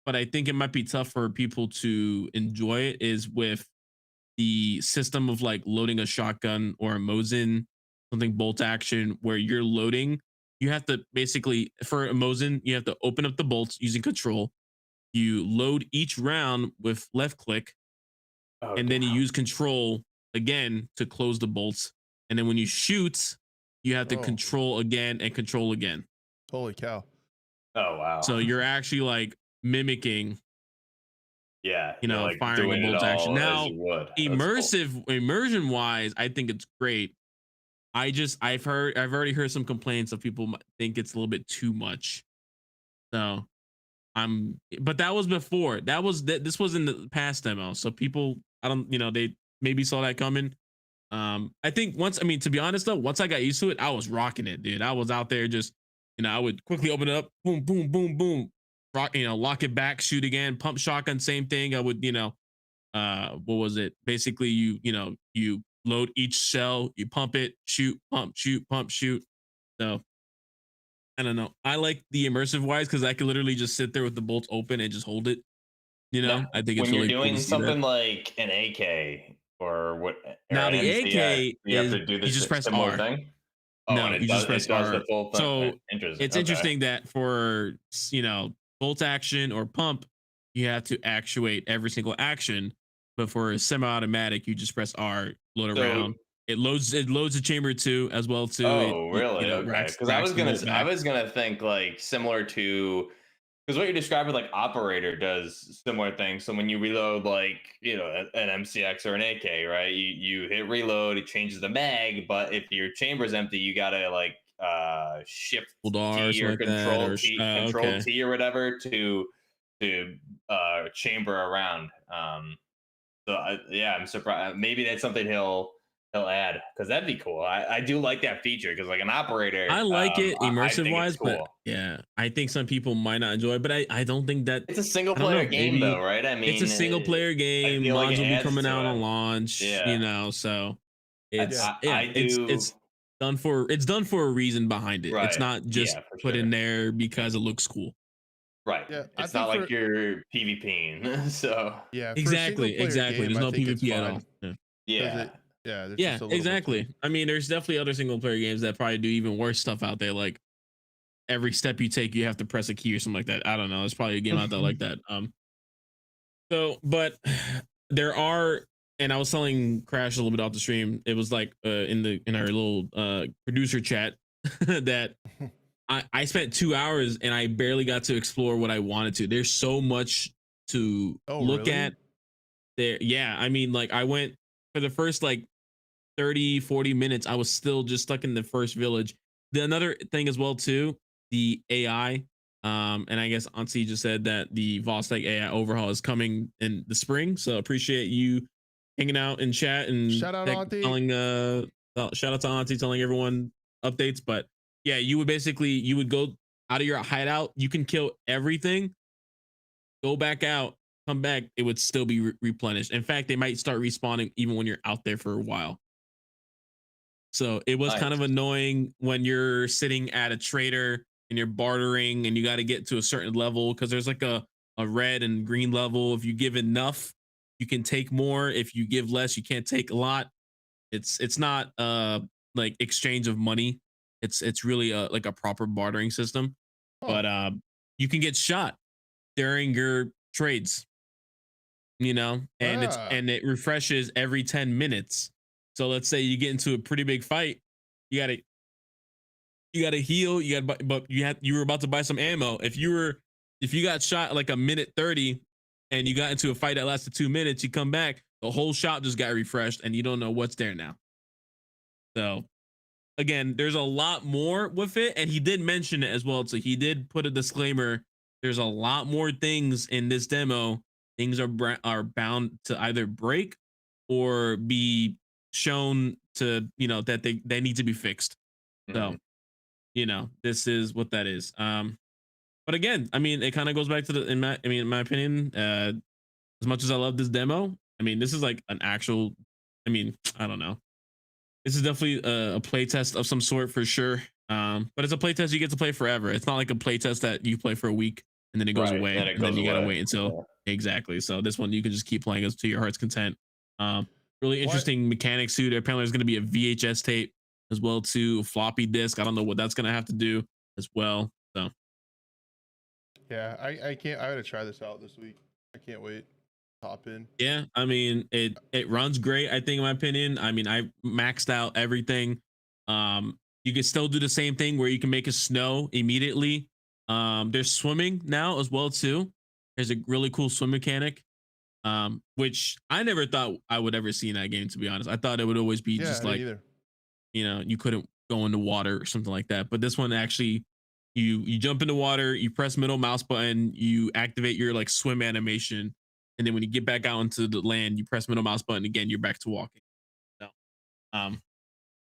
but I think it might be tough for people to enjoy it is with the system of like loading a shotgun or a Mosin, something bolt action where you're loading. You have to basically, for a Mosin, you have to open up the bolts using control. You load each round with left click, and then you use control again to close the bolts. And then when you shoot, you have to control again and control again. Holy cow. Oh, wow. So you're actually like mimicking, like firing a bolt action. Now, immersion wise, I think it's great. I've already heard some complaints of people think it's a little bit too much. So but that was before. This was in the past demo. So people, they maybe saw that coming. I think to be honest though, once I got used to it, I was rocking it, dude. I was out there just, I would quickly open it up, boom, boom, boom, boom, rock, lock it back, shoot again, pump shotgun, same thing. I would, what was it? Basically, you load each shell, you pump it, shoot, pump, shoot, pump, shoot. So I don't know. I like the immersive wise because I could literally just sit there with the bolts open and just hold it. I think it's when really you're doing cool something like an AK or what. Now the AK you have to do this, you just press similar R. thing. No, you just press R. The full thing. So interesting. it's interesting that for bolt action or pump, you have to actuate every single action. But for a semi-automatic, you just press R, load around. It loads the chamber too, as well too. Oh, really? Okay. Because I was gonna think like similar to, because what you described with like operator does similar things. So when you reload like an MCX or an AK, right? You hit reload, it changes the mag, but if your chamber's empty, you gotta like shift T or control T or whatever to chamber around. I'm surprised. Maybe that's something he'll add, because that'd be cool. I do like that feature because like an operator, I like it immersive wise, cool. but yeah, I think some people might not enjoy it. But I don't think that it's a single player game though, right? I mean, it's a single player game. Mods will be coming out on launch, yeah. So it's done for a reason behind it. Right. It's not just put in there because it looks cool. Right. Yeah, it's not like you're PvPing. So yeah, exactly. Game, there's no PvP at all. Yeah. Exactly. I mean, there's definitely other single player games that probably do even worse stuff out there. Like every step you take, you have to press a key or something like that. I don't know. There's probably a game out there like that. But there are, and I was telling Crash a little bit off the stream. It was like in our little producer chat that I spent 2 hours and I barely got to explore what I wanted to. There's so much to look at there. Yeah. I mean, like I went for the first like 30-40 minutes. I was still just stuck in the first village. Another thing as well too, the AI. And I guess Auntie just said that the Vostok AI overhaul is coming in the spring. So appreciate you hanging out in chat and shout out Auntie. Shout out to Auntie telling everyone updates. But yeah, you would go out of your hideout. You can kill everything, go back out, come back. It would still be replenished. In fact, they might start respawning even when you're out there for a while. So it was kind of annoying when you're sitting at a trader and you're bartering and you got to get to a certain level because there's like a red and green level. If you give enough, you can take more. If you give less, you can't take a lot. It's not like exchange of money. It's really like a proper bartering system. But you can get shot during your trades, and it refreshes every 10 minutes. So let's say you get into a pretty big fight, you gotta heal. You were about to buy some ammo. If you got shot like a minute 30 and you got into a fight that lasted 2 minutes, you come back, the whole shop just got refreshed and you don't know what's there now. So again, there's a lot more with it, and he did mention it as well. So he did put a disclaimer there's a lot more things in this demo. Things are bound to either break or be shown to, that they need to be fixed. So, this is what that is. But again, I mean, it kind of goes back to in my opinion, as much as I love this demo, I mean, this is like an actual, I don't know. This is definitely a play test of some sort for sure. But it's a play test you get to play forever. It's not like a play test that you play for a week and then it goes away, and then you gotta wait until exactly. So this one you can just keep playing as to your heart's content. Really interesting mechanics too. Apparently there's gonna be a VHS tape as well too, floppy disk. I don't know what that's gonna have to do as well. So yeah, I can't. I gotta try this out this week. I can't wait. Hop in. Yeah, I mean it runs great. I think, in my opinion. I mean, I maxed out everything. You can still do the same thing where you can make a snow immediately. There's swimming now as well too. There's a really cool swim mechanic, which I never thought I would ever see in that game. To be honest, I thought it would always be just like, you couldn't go into water or something like that. But this one actually, you jump into water, you press middle mouse button, you activate your like swim animation, and then when you get back out into the land, you press middle mouse button again, you're back to walking. So,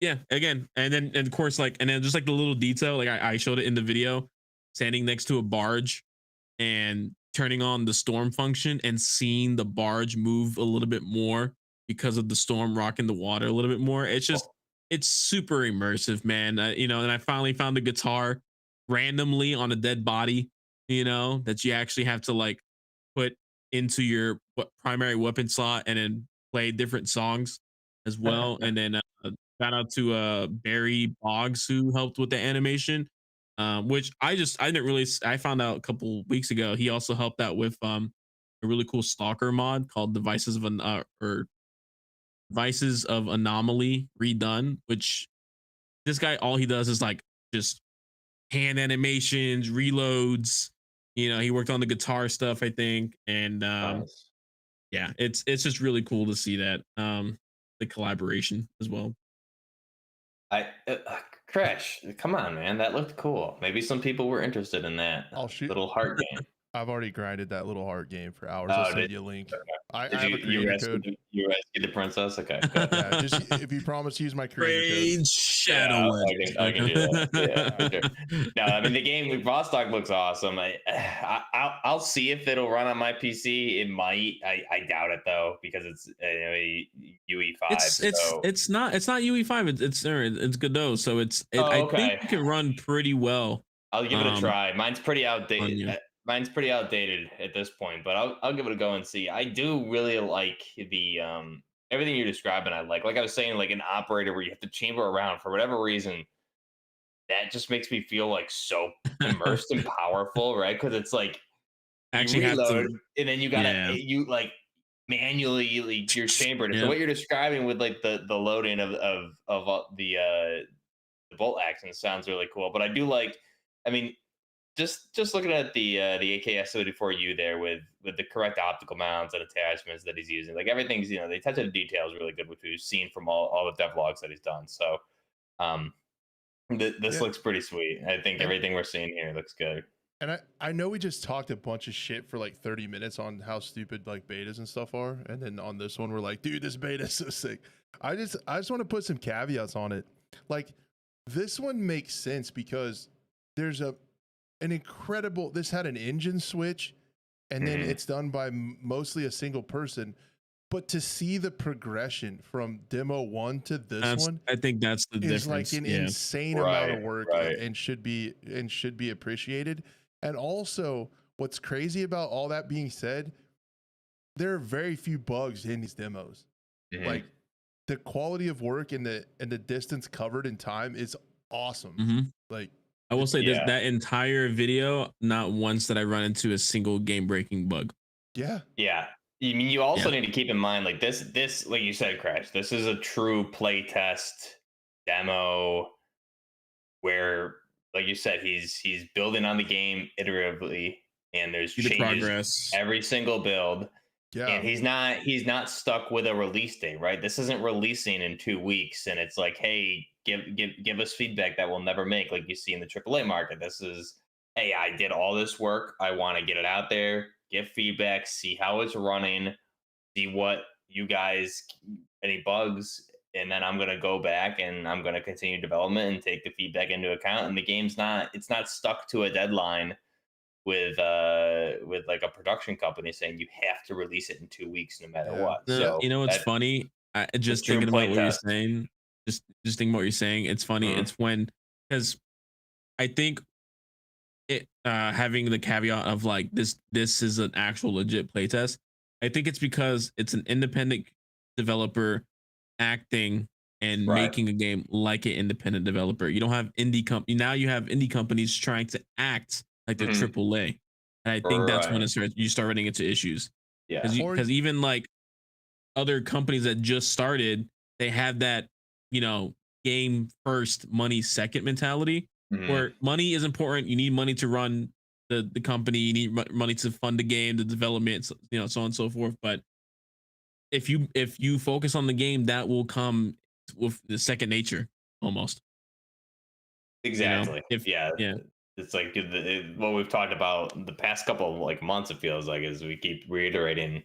yeah, again, and then of course, like, and then just like the little detail, like I showed it in the video, standing next to a barge and turning on the storm function and seeing the barge move a little bit more because of the storm rocking the water a little bit more. It's just, it's super immersive, man. And I finally found the guitar randomly on a dead body, that you actually have to like put into your primary weapon slot and then play different songs as well. And then shout out to Barry Boggs who helped with the animation, which I found out a couple weeks ago. He also helped out with a really cool stalker mod called Devices of Anomaly Redone, which this guy, all he does is like just hand animations, reloads. He worked on the guitar stuff, I think, and Nice. yeah, it's just really cool to see that the collaboration as well. Crash, come on, man, that looked cool. Maybe some people were interested in that. I'll shoot. Little heart game. I've already grinded that little heart game for hours. I'll send you a link. Okay. I have a creator code. You rescued the princess? Okay. Yeah, just if you promise to use my creator code. Shadow Legends. I can do that. Yeah, sure. No, I mean the game Vostok looks awesome. I'll see if it'll run on my PC. It might. I doubt it though because it's UE5. It's not UE5. It's Godot, so I think it can run pretty well. I'll give it a try. Mine's pretty outdated. Mine's pretty outdated at this point, but I'll give it a go and see. I do really like the everything you're describing. I like I was saying, like an operator where you have to chamber around for whatever reason. That just makes me feel like so immersed and powerful, right? Because it's like actually you reload, have to, and then you gotta you like manually you're chambered. So what you're describing with like the loading of the bolt action sounds really cool. But I do like, I mean, just looking at the AKS-74U there with the correct optical mounts and attachments that he's using, like everything's, the attention to detail is really good, which we've seen from all the devlogs that he's done. So this looks pretty sweet. I think everything we're seeing here looks good. And I know we just talked a bunch of shit for like 30 minutes on how stupid like betas and stuff are, and then on this one we're like, dude, this beta is so sick. I just want to put some caveats on it. Like, this one makes sense because there's an incredible, this had an engine switch, and then it's done by mostly a single person. But to see the progression from demo 1 to this one, I think that's the difference. Is like an insane amount of work, and should be appreciated. And also, what's crazy about all that being said, there are very few bugs in these demos. Like, the quality of work and the distance covered in time is awesome. Like, I will say that entire video, not once did I run into a single game breaking bug. Yeah. I mean, you also need to keep in mind, like this, like you said, Crash, this is a true play test demo where, like you said, he's building on the game iteratively, and there's changes every single build. Yeah. And he's not stuck with a release date, right? This isn't releasing in 2 weeks, and it's like, hey, give us feedback that we'll never make, like you see in the AAA market. This is hey, I did all this work. I want to get it out there, get feedback, see how it's running, see what you guys, any bugs, and then I'm gonna go back and I'm gonna continue development and take the feedback into account. And the game's not, it's not stuck to a deadline with like a production company saying you have to release it in 2 weeks no matter what. So you know what's that, funny? Just true thinking play about what you're test. saying. Just thinking what you're saying. It's funny. Mhm. It's when because I think it having the caveat of like this is an actual legit playtest. I think it's because it's an independent developer acting and Right. making a game like an independent developer. You don't have indie company now. You have indie companies trying to act like they're Mhm. AAA, and I think that's when Right. you start running into issues Yeah. Or because even like other companies that just started, they have that, you know, game first, money second mentality Mhm. where money is important. You need money to run the company. You need money to fund the game, the development, you know, so on and so forth. But if you focus on the game, that will come with the second nature almost. You know, Exactly. if Yeah. yeah, It's like what we've talked about the past couple of like months. It feels like is we keep reiterating,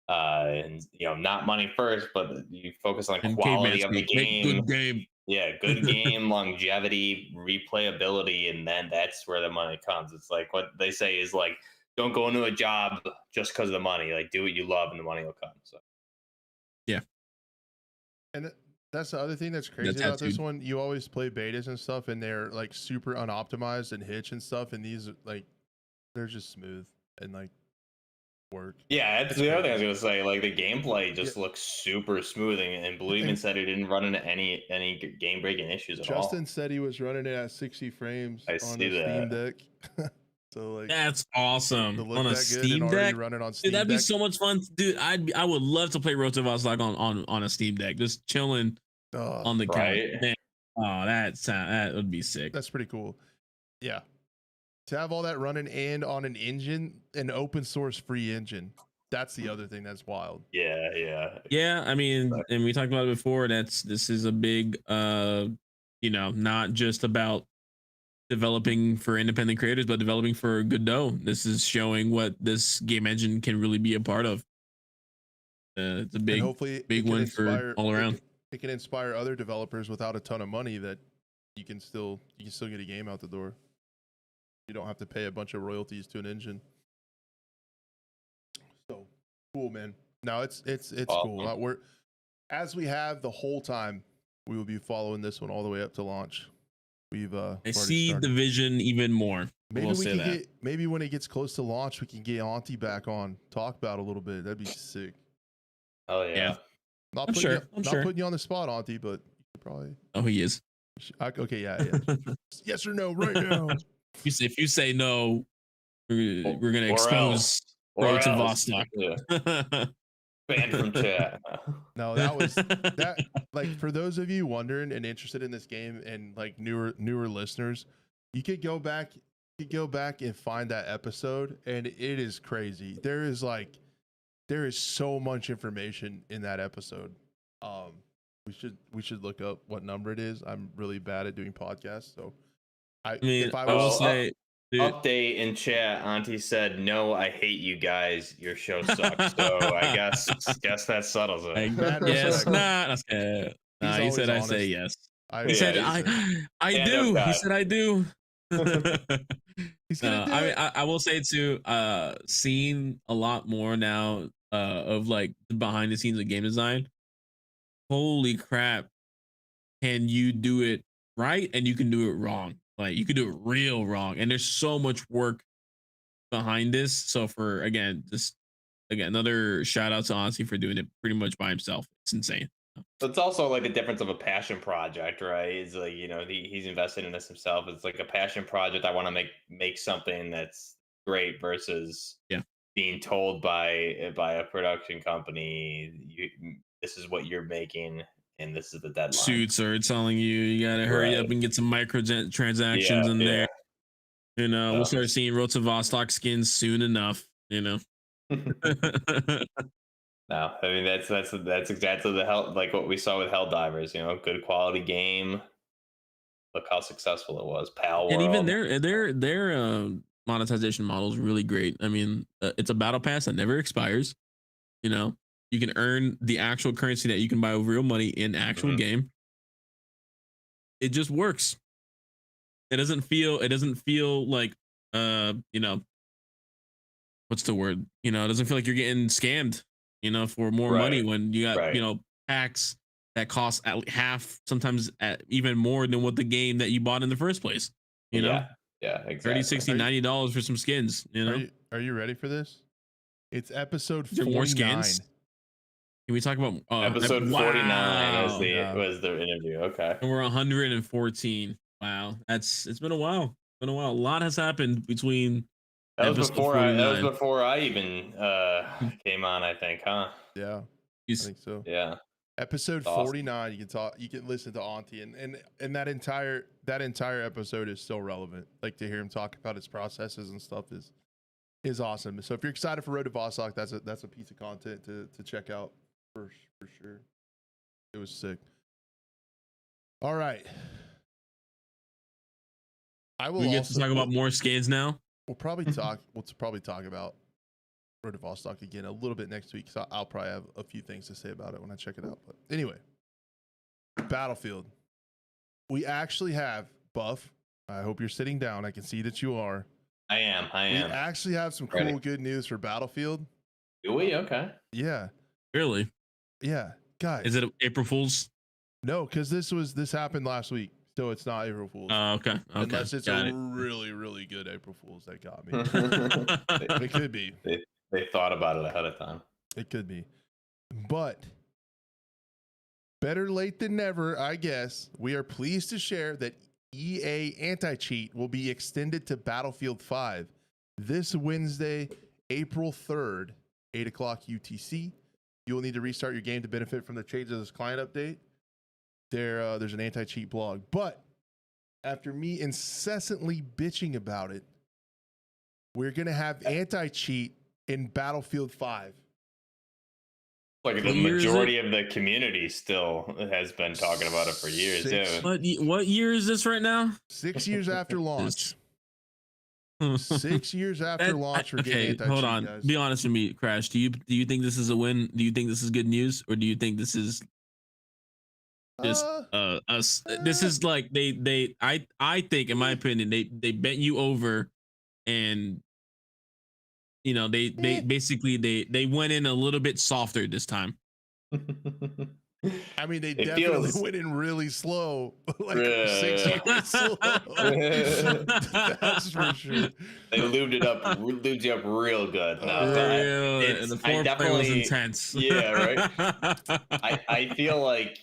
and not money first, but you focus on and caveman quality of the speak, make game. good game. Yeah, good game, longevity, replayability, and then that's where the money comes. It's like what they say is like, don't go into a job just because of the money. Like, do what you love, and the money will come. So, Yeah, And that's the other thing that's the crazy about this tattooed. one. You always play betas and stuff, and they're like super unoptimized and hitch and stuff. And these like they're just smooth and like work. yeah, that's That's the other thing I was crazy. gonna say. Like the gameplay Yeah, just looks super smooth, and Blue even and said it didn't run into any game breaking issues at Justin all. said he was running it at 60 frames I on see the Steam that. Deck. So like That's to awesome look on a that good and Steam already Deck. running on Dude, Steam that'd be Deck. so much fun, dude. I would love to play Road to Vostok on a Steam Deck, just chilling Oh, on the couch. Right? Man, oh, that would be sick. that's pretty cool. Yeah. To have all that running and on an engine, an open source free engine. That's the other thing that's wild. Yeah, yeah. Yeah, I mean, and we talked about it before. This is a big, you know, not just about developing for independent creators, but developing for Godot. This is showing what this game engine can really be a part of. It's a And big, hopefully big it can win for inspire all around. it can inspire other developers without a ton of money that you can still get a game out the door. You don't have to pay a bunch of royalties to an engine. So cool, man. No, it's cool. Awesome. We're as we have the whole time, we will be following this one all the way up to launch. We've I already see the started. vision even more. Maybe We'll we say can that. get maybe when it gets close to launch, we can get Auntie back on, talk about it a little bit. That'd be sick. Oh Yeah, yeah. Not I'm putting you sure. I'm not sure. putting you on the spot, Auntie, but you could probably. Oh, he is. Okay, yeah. Yes or no, right now. If you say no, we're gonna Or expose else. Or Road to else. Vostok. Yeah. Banned from chat. No, that was that. Like for those of you wondering and interested in this game, and like newer listeners, you could go back. You could go back and find that episode, and it is crazy. There is so much information in that episode. Um, we should look up what number it is. I'm really bad at doing podcasts, so I mean, if I I will was say, dude, Update in chat. Auntie said, "No, I hate you guys. Your show sucks." So I guess that settles like, it. mad yes, respect. nah, that's good. He's Nah, he always said I say honest. yes. I He said Yeah, respect he's it, man. I stand-up do. He guy. said I do. He's gonna do I mean, it. I will say too, seeing a lot more now of like the behind the scenes of game design. Holy crap. Can you do it right and you can do it wrong? Like you can do it real wrong. And there's so much work behind this. So for just another shout out to Ozzy for doing it pretty much by himself. It's insane. It's also like the difference of a passion project, right? It's like he's invested in this himself. It's like a passion project. I want to make something that's great versus Yeah. being told by a production company, this is what you're making and this is the deadline. Suits are telling you gotta hurry up Right. and get some micro transactions Yeah, in there. yeah. You know, we'll So. start seeing Road to Vostok skins soon enough, you know. No, I mean that's exactly the hell like what we saw with Helldivers. Good quality game, look how successful it was. Pal And World. even their monetization model is really great. I mean, it's a battle pass that never expires. You know, you can earn the actual currency that you can buy with real money in actual game. It just works. It doesn't feel like you know, what's the word? You know, it doesn't feel like you're getting scammed, you know, for more money when you got, you know, packs that cost at half, sometimes at even more than what the game that you bought in the first place. You know? Yeah, exactly. $30, $60, $90 for some skins, you know? Are you ready for this? It's episode 49. More skins? Can we talk about episode 49 was the interview? Okay. And we're 114. Wow. It's been a while. A lot has happened between that was before I even came on, I think, huh? Yeah. I think so. Yeah. Episode 49, you can listen to Auntie, and that entire episode is still relevant. Like, to hear him talk about his processes and stuff is awesome. So if you're excited for Road to Vostok, that's a piece of content to check out for sure. It was sick. All right. We get to talk about more skins now. We'll probably talk about Road to Vostok again a little bit next week. So I'll probably have a few things to say about it when I check it out. But anyway, Battlefield. We actually have Buff. I hope you're sitting down. I can see that you are. I am. We actually have some cool, good news for Battlefield. Do we? Okay. Yeah. Really? Yeah, guys. Is it April Fool's? No, because this happened last week, so it's not April Fool's. Okay. Unless it's really, really good April Fool's that got me. It could be. They thought about it ahead of time. It could be, but better late than never, I guess. We are pleased to share that EA anti-cheat will be extended to Battlefield 5 this Wednesday, April 3rd, 8 o'clock UTC. You will need to restart your game to benefit from the changes of this client update. There's an anti-cheat blog, but after me incessantly bitching about it, we're going to have anti-cheat in Battlefield 5. Like the majority of the community still has been talking about it for years. What year is this right now? 6 years after launch. 6 years after launch, we're getting anti-cheat. Hold on. Guys. Be honest with me, Crash. Do you think this is a win? Do you think this is good news, or do you think this is just us? This is like I think, in my opinion, they bent you over, and you know they basically they went in a little bit softer this time. I mean, they definitely went in really slow, like 6 years slow. That's for sure. They lubed you up real good. And the foreplay was intense. Yeah, right. I feel like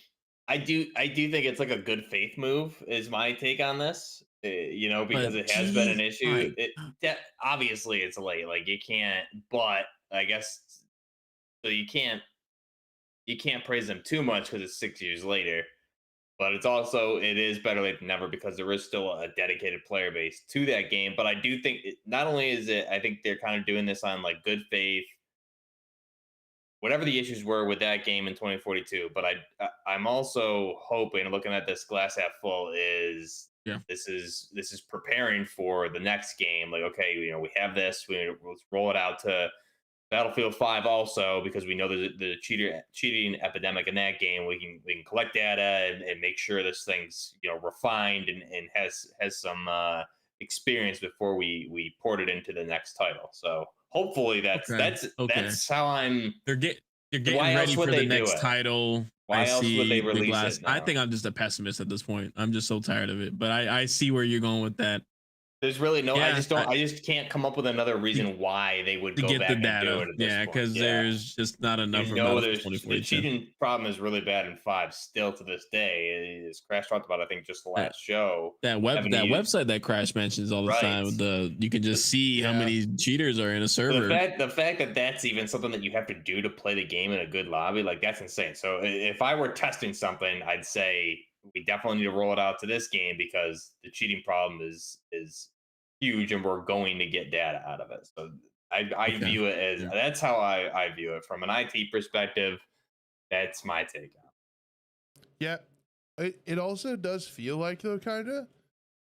I do think it's like a good faith move. Is my take on this. You know, because it has been an issue. Obviously, it's late. Like you can't, but I guess so. You can't praise them too much because it's 6 years later, but it is better late than never because there is still a dedicated player base to that game. But I do think not only is it, I think they're kind of doing this on like good faith, whatever the issues were with that game in 2042. But I'm also hoping, looking at this glass half full, is this is preparing for the next game. Like, okay, you know, we have this, let's roll it out to Battlefield 5 also, because we know there's the cheating epidemic in that game. We can collect data and make sure this thing's, you know, refined and has some experience before we port it into the next title. So hopefully that's how I'm. They're getting ready for the next title. Why else would they release it now? I think I'm just a pessimist at this point. I'm just so tired of it. But I see where you're going with that. There's really no. I just can't come up with another reason why they would go back and do it. Yeah, because there's just not enough. The cheating problem is really bad in 5 still to this day. As Crash talked about, I think just the last show. That website that Crash mentions all the time. With you can just see how many cheaters are in a server. The fact that that's even something that you have to do to play the game in a good lobby, like that's insane. So if I were testing something, I'd say we definitely need to roll it out to this game because the cheating problem is huge and we're going to get data out of it. So I view it as that's how I view it from an IT perspective. That's my take on it. Yeah. It also does feel like, though, kind of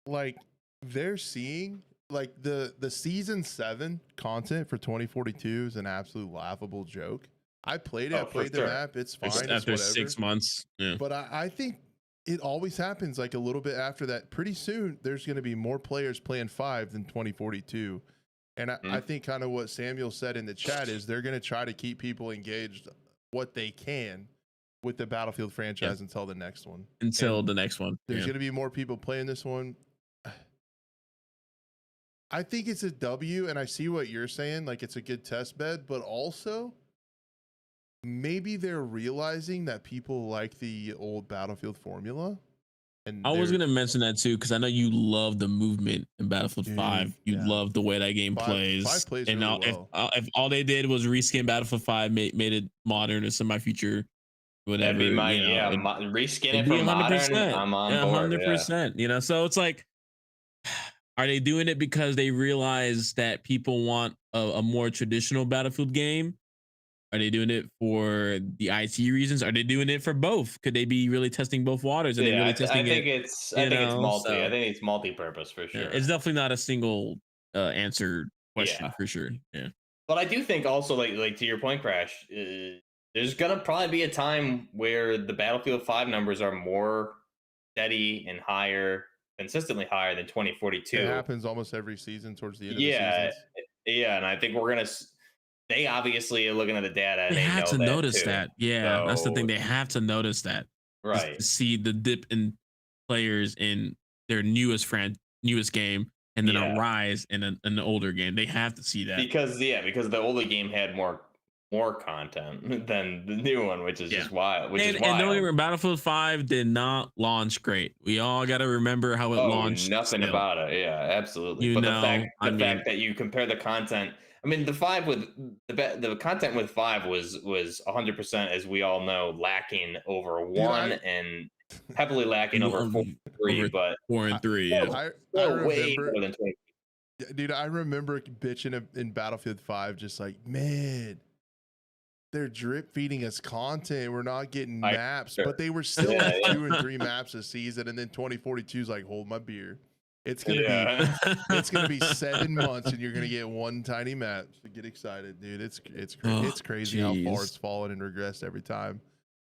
like they're seeing like the season 7 content for 2042 is an absolute laughable joke. I played it. I played the map. It's fine. It's after whatever. 6 months. Yeah. But I think it always happens like a little bit after that. Pretty soon, there's going to be more players playing 5 than 2042. And I think kind of what Samuel said in the chat is they're going to try to keep people engaged what they can with the Battlefield franchise until the next one. Until the next one. There's going to be more people playing this one. I think it's a W, and I see what you're saying. Like, it's a good test bed, but also maybe they're realizing that people like the old Battlefield formula. And I was going to mention that too, because I know you love the movement in Battlefield 5. You love the way that game plays. 5 plays and really now, well. if all they did was reskin Battlefield 5, made it modern or semi-future, whatever. That'd be my, reskin it for modern. I'm on board. 100%. You know, so it's like, are they doing it because they realize that people want a more traditional Battlefield game? Are they doing it for the IT reasons? Are they doing it for both? Could they be really testing both waters? Are they really testing I think it's multi. So, I think it's multi-purpose for sure. It's definitely not a single answer question for sure. Yeah. But I do think also, like to your point, Crash, there's gonna probably be a time where the Battlefield 5 numbers are more steady and higher, consistently higher than 2042. It happens almost every season towards the end of the seasons. Yeah, and I think we're gonna. They obviously are looking at the data. And they have to notice too. that. Yeah, so, that's the thing. They have to notice that. Right. To see the dip in players in their newest game, and then a rise in an older game. They have to see that because the older game had more content than the new one, which is just wild. And don't remember, Battlefield 5 did not launch great. We all got to remember how it launched. Nothing about it. Yeah, absolutely. But the fact that you compare the content. I mean, the content with 5 was 100%, as we all know, lacking over 1 and heavily lacking over 4 and 3. But 4 and 3, yeah. I remember, way more than 20. Dude, I remember bitching in Battlefield 5, just like, man, they're drip feeding us content. We're not getting maps, but they were still at 2 and 3 maps a season. And then 2042 is like, hold my beer. It's gonna be 7 months, and you're gonna get 1 tiny map. So get excited, dude. It's crazy how far it's fallen and regressed every time.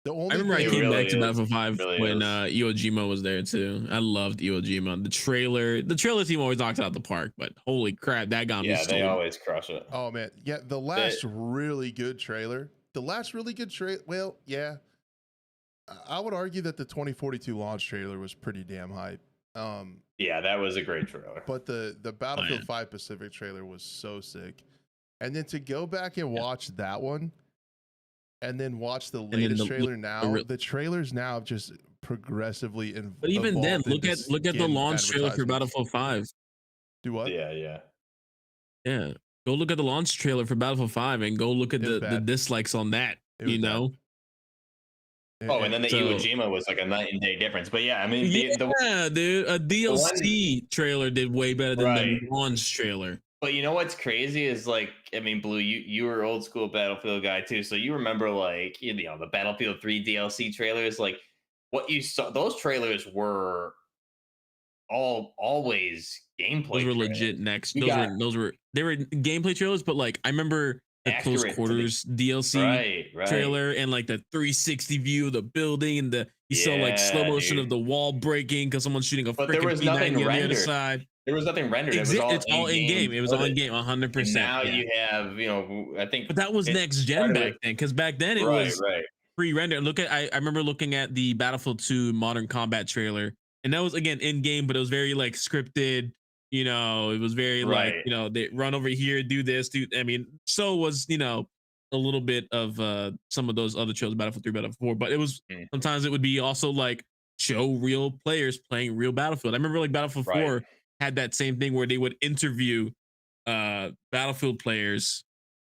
I remember I came back to Battlefield 5 when Iwo Jima was there too. I loved Iwo Jima. The trailer team always knocked it out the park, but holy crap, that got me. Yeah, they always crush it. Oh man, yeah. The last really good trailer. Well, yeah. I would argue that the 2042 launch trailer was pretty damn hype. Yeah, that was a great trailer. But the Battlefield 5 Pacific trailer was so sick. And then to go back and watch that one and then watch the latest trailer now, the trailers now just progressively But even then, look at the launch trailer for Battlefield 5. Do what? Yeah. Go look at the launch trailer for Battlefield 5 and go look at the dislikes on that, you know? Oh, and then the Iwo Jima was like a night and day difference. But yeah, I mean, dude, a DLC trailer did way better than the launch trailer. But you know what's crazy is, like, I mean, Blue, you were old school Battlefield guy too, so you remember, like, you know, the Battlefield 3 DLC trailers. Like, what you saw, those trailers were always gameplay. Those were legit next. They were gameplay trailers, but like I remember the close quarters DLC trailer and like the 360 view of the building, and you saw like slow motion of the wall breaking because someone's shooting a freaking P90 on the other side. There was nothing rendered. It's all in game. It was all in game, 100%. Now you have, you know, I think. But that was next gen back then, because back then it was pre-rendered. I remember looking at the Battlefield 2 Modern Combat trailer, and that was again in game, but it was very like scripted. You know, it was very like, you know, they run over here, do this, I mean, so was, you know, a little bit of some of those other trailers, Battlefield 3, Battlefield 4, but it was sometimes it would be also like show real players playing real Battlefield. I remember like Battlefield 4 had that same thing where they would interview Battlefield players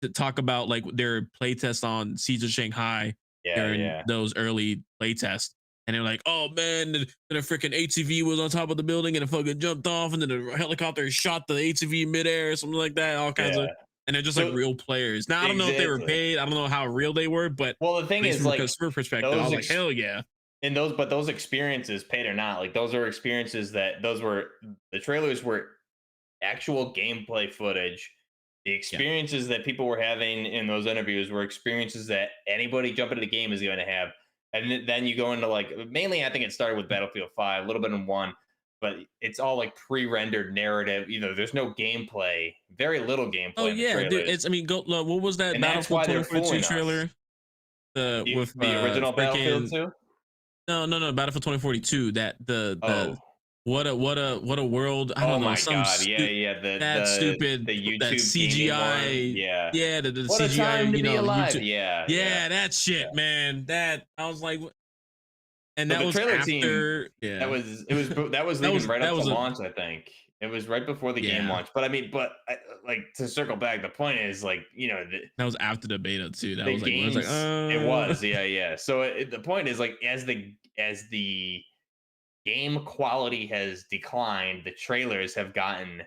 to talk about like their playtest on Siege of Shanghai during those early playtests. And they're like, oh man, then a freaking ATV was on top of the building and it fucking jumped off, and then a helicopter shot the ATV midair or something like that. All kinds of, and they're just like real players. Now I don't know if they were paid. I don't know how real they were, but well, the thing is, from like, a customer perspective, I was like, hell yeah. and those experiences, paid or not, like those are experiences that the trailers were actual gameplay footage. The experiences that people were having in those interviews were experiences that anybody jumping into the game is going to have. And then you go into like, mainly I think it started with Battlefield 5, a little bit in 1, but it's all like pre-rendered narrative. There's no gameplay, very little gameplay. Oh yeah, dude, what was that Battlefield 2042 trailer? With the original Battlefield 2? No, Battlefield 2042. What a world! I don't know. My God! Yeah. The stupid YouTube CGI. Yeah. The what CGI. A time to be alive. YouTube, yeah. That shit, man. That I was like, and that the was trailer after. Team, yeah. That was leading right up to launch. I think it was right before the game launched. But I mean, like to circle back, the point is like that was after the beta too. That was games, like it was yeah. So the point is like as the game quality has declined, the trailers have gotten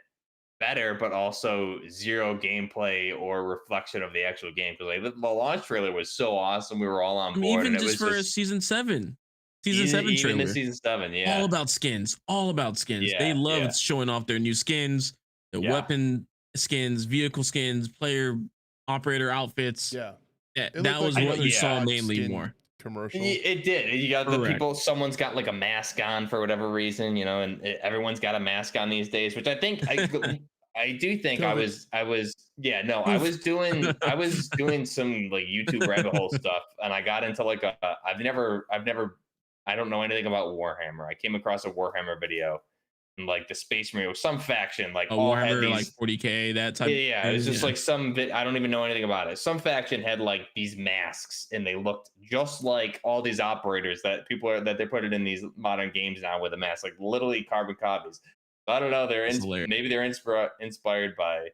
better, but also zero gameplay or reflection of the actual game. Because like the launch trailer was so awesome, we were all on board. Even just for season 7 trailer. Even the season 7, yeah. All about skins. Yeah, they loved showing off their new skins, the weapon skins, vehicle skins, player operator outfits. Yeah. That was what you saw mainly more. Commercial. It did. You got the people. Someone's got like a mask on for whatever reason, and everyone's got a mask on these days. Which I think I do think I was doing some like YouTube rabbit hole stuff, and I got into like I don't know anything about Warhammer. I came across a Warhammer video. Like the Space Marine was some faction, like all had these, like 40K, that type. Yeah, it was just like I don't even know anything about it. Some faction had like these masks, and they looked just like all these operators that they put it in these modern games now with a mask, like literally carbon copies. So I don't know. Maybe they're inspired by.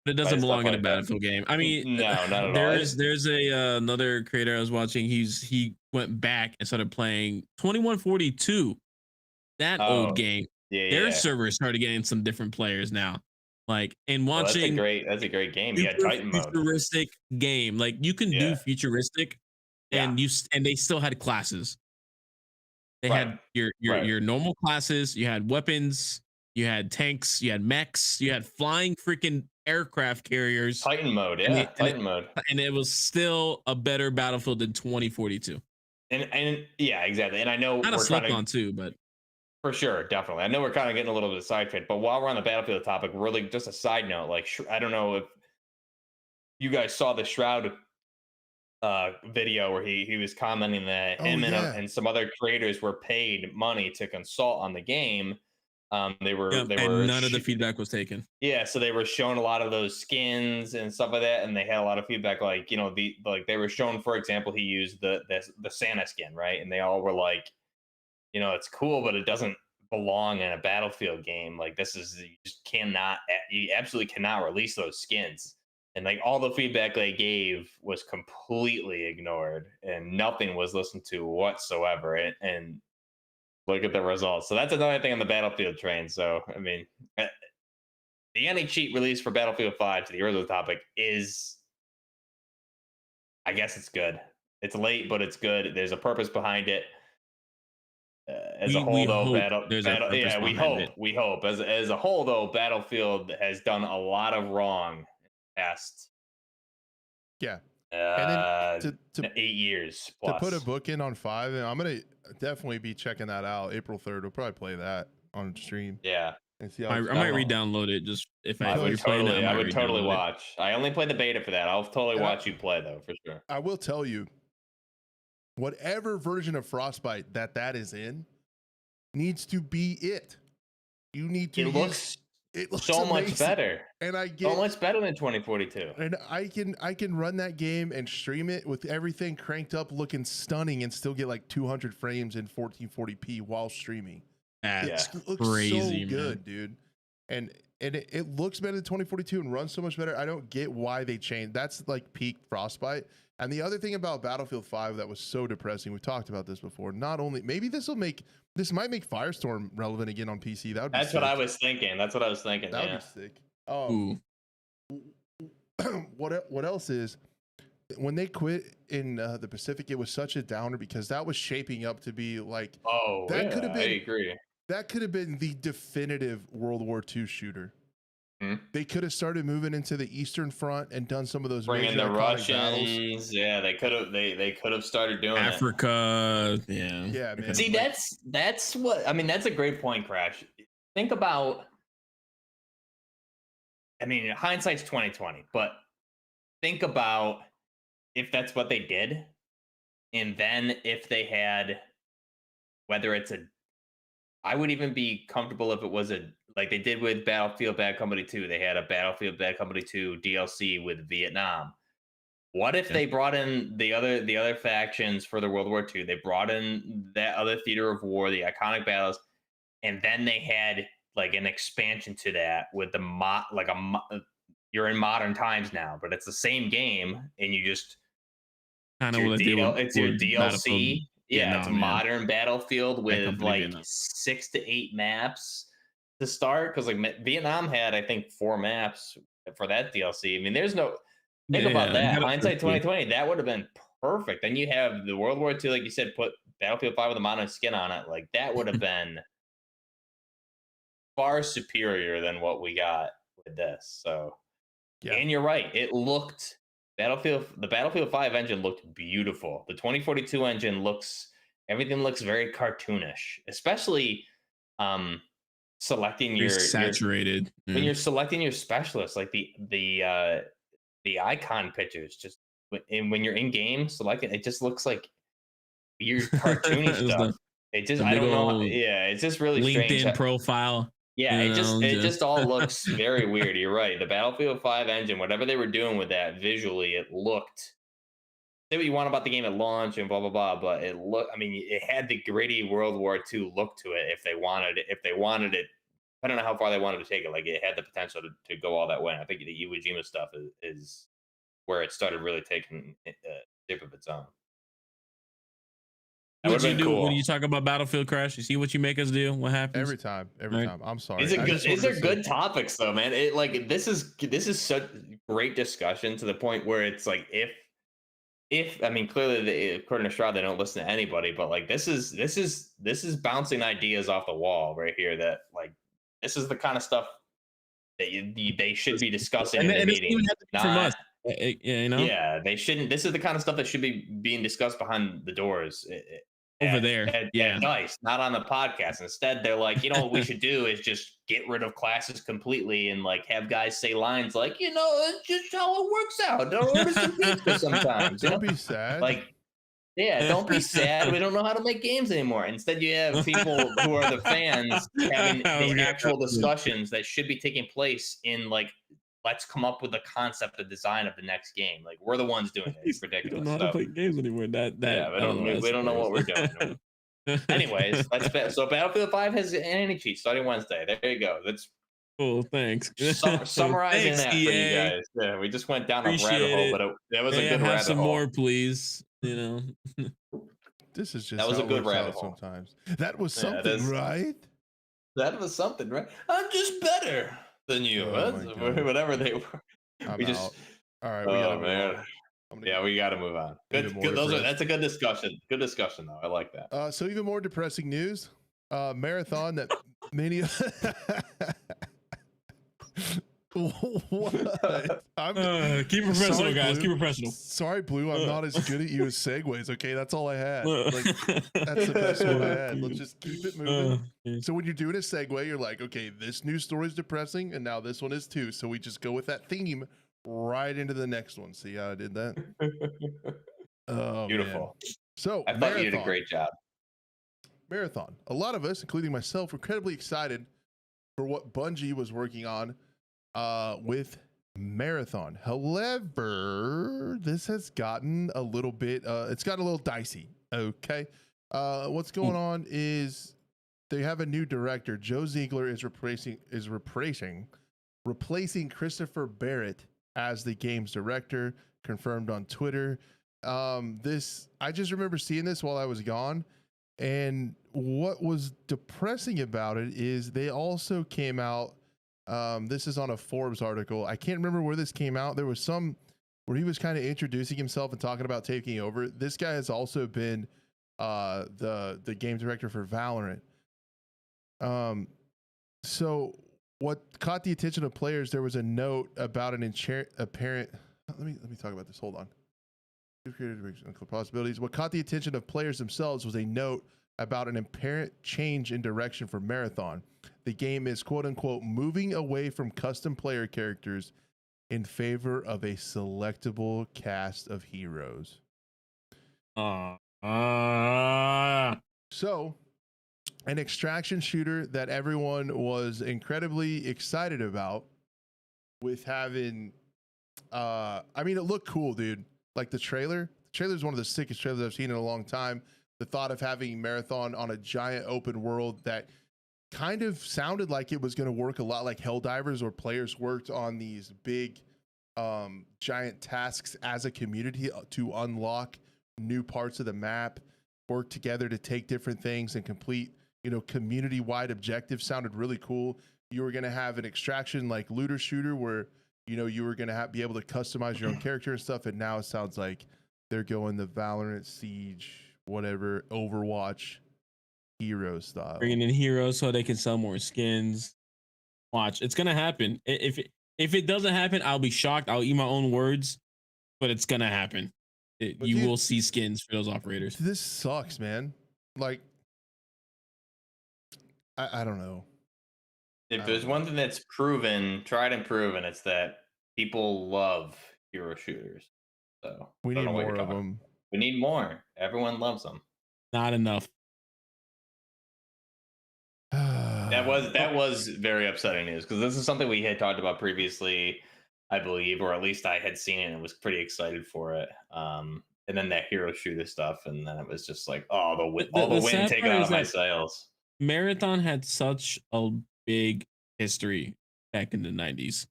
But it doesn't belong in a Battlefield game. I mean, no, not at all. There's another creator I was watching. He went back and started playing 2142, that old game. Their servers started getting some different players now. Like, and watching that's a great game. Yeah, Titan mode. Futuristic game. Like you can do futuristic, and they still had classes. They had your normal classes, you had weapons, you had tanks, you had mechs, you had flying freaking aircraft carriers. Titan mode, mode. And it was still a better Battlefield than 2042. And yeah, exactly. And I know we're slept on too, but for sure, definitely. I know we're kind of getting a little bit sidetracked, but while we're on the Battlefield topic, really just a side note, like I don't know if you guys saw the Shroud video where he was commenting that and some other creators were paid money to consult on the game. They were none of the feedback was taken. Yeah, so they were showing a lot of those skins and stuff like that, and they had a lot of feedback. Like they were shown, for example, he used the Santa skin, right? And they all were like, it's cool, but it doesn't belong in a Battlefield game. Like you absolutely cannot release those skins. And like all the feedback they gave was completely ignored, and nothing was listened to whatsoever. And look at the results. So that's another thing on the Battlefield train. So I mean, the anti-cheat release for Battlefield 5, to the original topic, is, I guess it's good. It's late, but it's good. There's a purpose behind it. As a whole, though, we hope. As a whole, though, Battlefield has done a lot of wrong past. Yeah. And then to 8 years plus. To put a book in on 5, and I'm gonna definitely be checking that out. April 3rd, we'll probably play that on stream. Yeah. And see how I might re-download it just if I would totally watch. I only played the beta for that. I'll totally watch you play though, for sure. I will tell you, whatever version of Frostbite that is in needs to be it. You need to. It looks so amazing. Much better, and I get so much better than 2042. And I can run that game and stream it with everything cranked up, looking stunning, and still get like 200 frames in 1440p while streaming. It looks crazy, so good, dude. And it looks better than 2042 and runs so much better. I don't get why they changed. That's like peak Frostbite. And the other thing about Battlefield 5 that was so depressing, we've talked about this before. Not only maybe this might make Firestorm relevant again on PC. That's what I was thinking. That would be sick. What else is when they quit in the Pacific, it was such a downer because that was shaping up to be like, that could have been. I agree. That could have been the definitive World War II shooter. They could have started moving into the Eastern Front and done some of those bringing the Russians. Battles. Yeah, they could have. They could have started doing Africa. It. Yeah, man. See, that's what I mean. That's a great point, Crash. Think about. I mean, hindsight's 20/20, but think about if that's what they did, and then if they had, whether it's I would even be comfortable if it was like they did with Battlefield Bad Company 2. They had a Battlefield Bad Company 2 DLC with Vietnam. What if they brought in the other factions for the World War II? They brought in that other theater of war, the iconic battles, and then they had like an expansion to that with the you're in modern times now, but it's the same game, and you just kind of it's your DLC. Yeah, it's a modern Battlefield with like 6 to 8 maps to start. Because like Vietnam had, I think, 4 maps for that DLC. I mean, there's no think about that. Hindsight 20/20, that would have been perfect. Then you have the World War II, like you said, put Battlefield 5 with a modern skin on it. Like that would have been far superior than what we got with this. So, and you're right, it looked. The Battlefield 5 engine looked beautiful. The 2042 engine everything looks very cartoonish, especially selecting your saturated when you're selecting your specialists, like the icon pictures. Just when you're in game selecting, it just looks like your cartoony stuff. It just I don't know. Yeah, it's just really LinkedIn strange. Profile. Yeah, it just all looks very weird. You're right. The Battlefield 5 engine, whatever they were doing with that visually, it looked. Say what you want about the game at launch and blah blah blah, but it looked. I mean, it had the gritty World War II look to it. If they wanted it, I don't know how far they wanted to take it. Like it had the potential to go all that way. And I think the Iwo Jima stuff is where it started really taking shape of its own. What you do cool. When you talk about Battlefield Crash? You see what you make us do? What happens every time? I'm sorry. These are good topics, though, man. It like this is such great discussion to the point where it's like if I mean clearly according to Shroud they don't listen to anybody, but like this is bouncing ideas off the wall right here. That like this is the kind of stuff that they should be discussing in the meeting. From us. You know? Yeah, they shouldn't. This is the kind of stuff that should be being discussed behind the doors. Over there, at DICE, not on the podcast. Instead, they're like, what we should do is just get rid of classes completely and like have guys say lines like, it's just how it works out. Don't order some pizza sometimes. Don't be sad. Like, yeah, don't be sad. We don't know how to make games anymore. Instead, you have people who are the fans having the actual discussions that should be taking place in like. Let's come up with a concept, a design of the next game. Like we're the ones doing it. It's ridiculous. We don't know how to play games anymore. We don't know what we're doing. Anyways, so Battlefield 5 has an anti-cheat starting Wednesday. There you go. That's cool. Thanks. Summarizing that for you guys. Yeah, we just went down a rabbit hole, but that was a good rabbit hole. Some more, please. This is just that was a good rabbit hole. Sometimes that was something, right? That was something, right? I'm just better than you. Whatever they were. All right. We gotta move on. We got to move on. Good. That's a good discussion. Good discussion, though. I like that. So even more depressing news. Marathon that many. What? Keep professional, guys. Keep professional. Sorry, Blue. I'm not as good at you as segues. Okay, that's all I had. Like, that's the best one I had. Let's just keep it moving. So when you're doing a segue, you're like, okay, this news story is depressing, and now this one is too. So we just go with that theme right into the next one. See how I did that? Oh, beautiful. Man. So I thought you did a great job. Marathon. A lot of us, including myself, were incredibly excited for what Bungie was working on with Marathon. However, this has gotten a little bit it's gotten a little dicey. Okay. What's going on is they have a new director. Joe Ziegler is replacing Christopher Barrett as the game's director, confirmed on Twitter. I just remember seeing this while I was gone, and what was depressing about it is they also came out. This is on a Forbes article. I can't remember where this came out. There was some where he was kind of introducing himself and talking about taking over. This guy has also been the game director for Valorant. So what caught the attention of players, there was a note about an apparent, let me talk about this. Hold on. Possibilities. What caught the attention of players themselves was a note about an apparent change in direction for Marathon. The game is quote unquote moving away from custom player characters in favor of a selectable cast of heroes. So, an extraction shooter that everyone was incredibly excited about, with having, I mean, it looked cool, dude. Like the trailer is one of the sickest trailers I've seen in a long time. The thought of having Marathon on a giant open world that kind of sounded like it was going to work a lot like Helldivers, where players worked on these big giant tasks as a community to unlock new parts of the map, work together to take different things and complete, community-wide objectives. Sounded really cool. You were going to have an extraction like looter shooter where you were going to be able to customize your own character and stuff. And now it sounds like they're going the Valorant, Siege, whatever, Overwatch hero style. Bringing in heroes so they can sell more skins. Watch, it's going to happen. If it doesn't happen, I'll be shocked. I'll eat my own words, but it's going to happen. You will see skins for those operators. This sucks, man. Like, I don't know. If there's one thing that's proven, tried and proven, it's that people love hero shooters. So we need more of them. We need more. Everyone loves them. Not enough. That was very upsetting news, because this is something we had talked about previously, I believe, or at least I had seen it and was pretty excited for it. And then that hero shooter stuff, and then it was just like, oh, the wind taken out of my sails. Marathon had such a big history back in the 90s.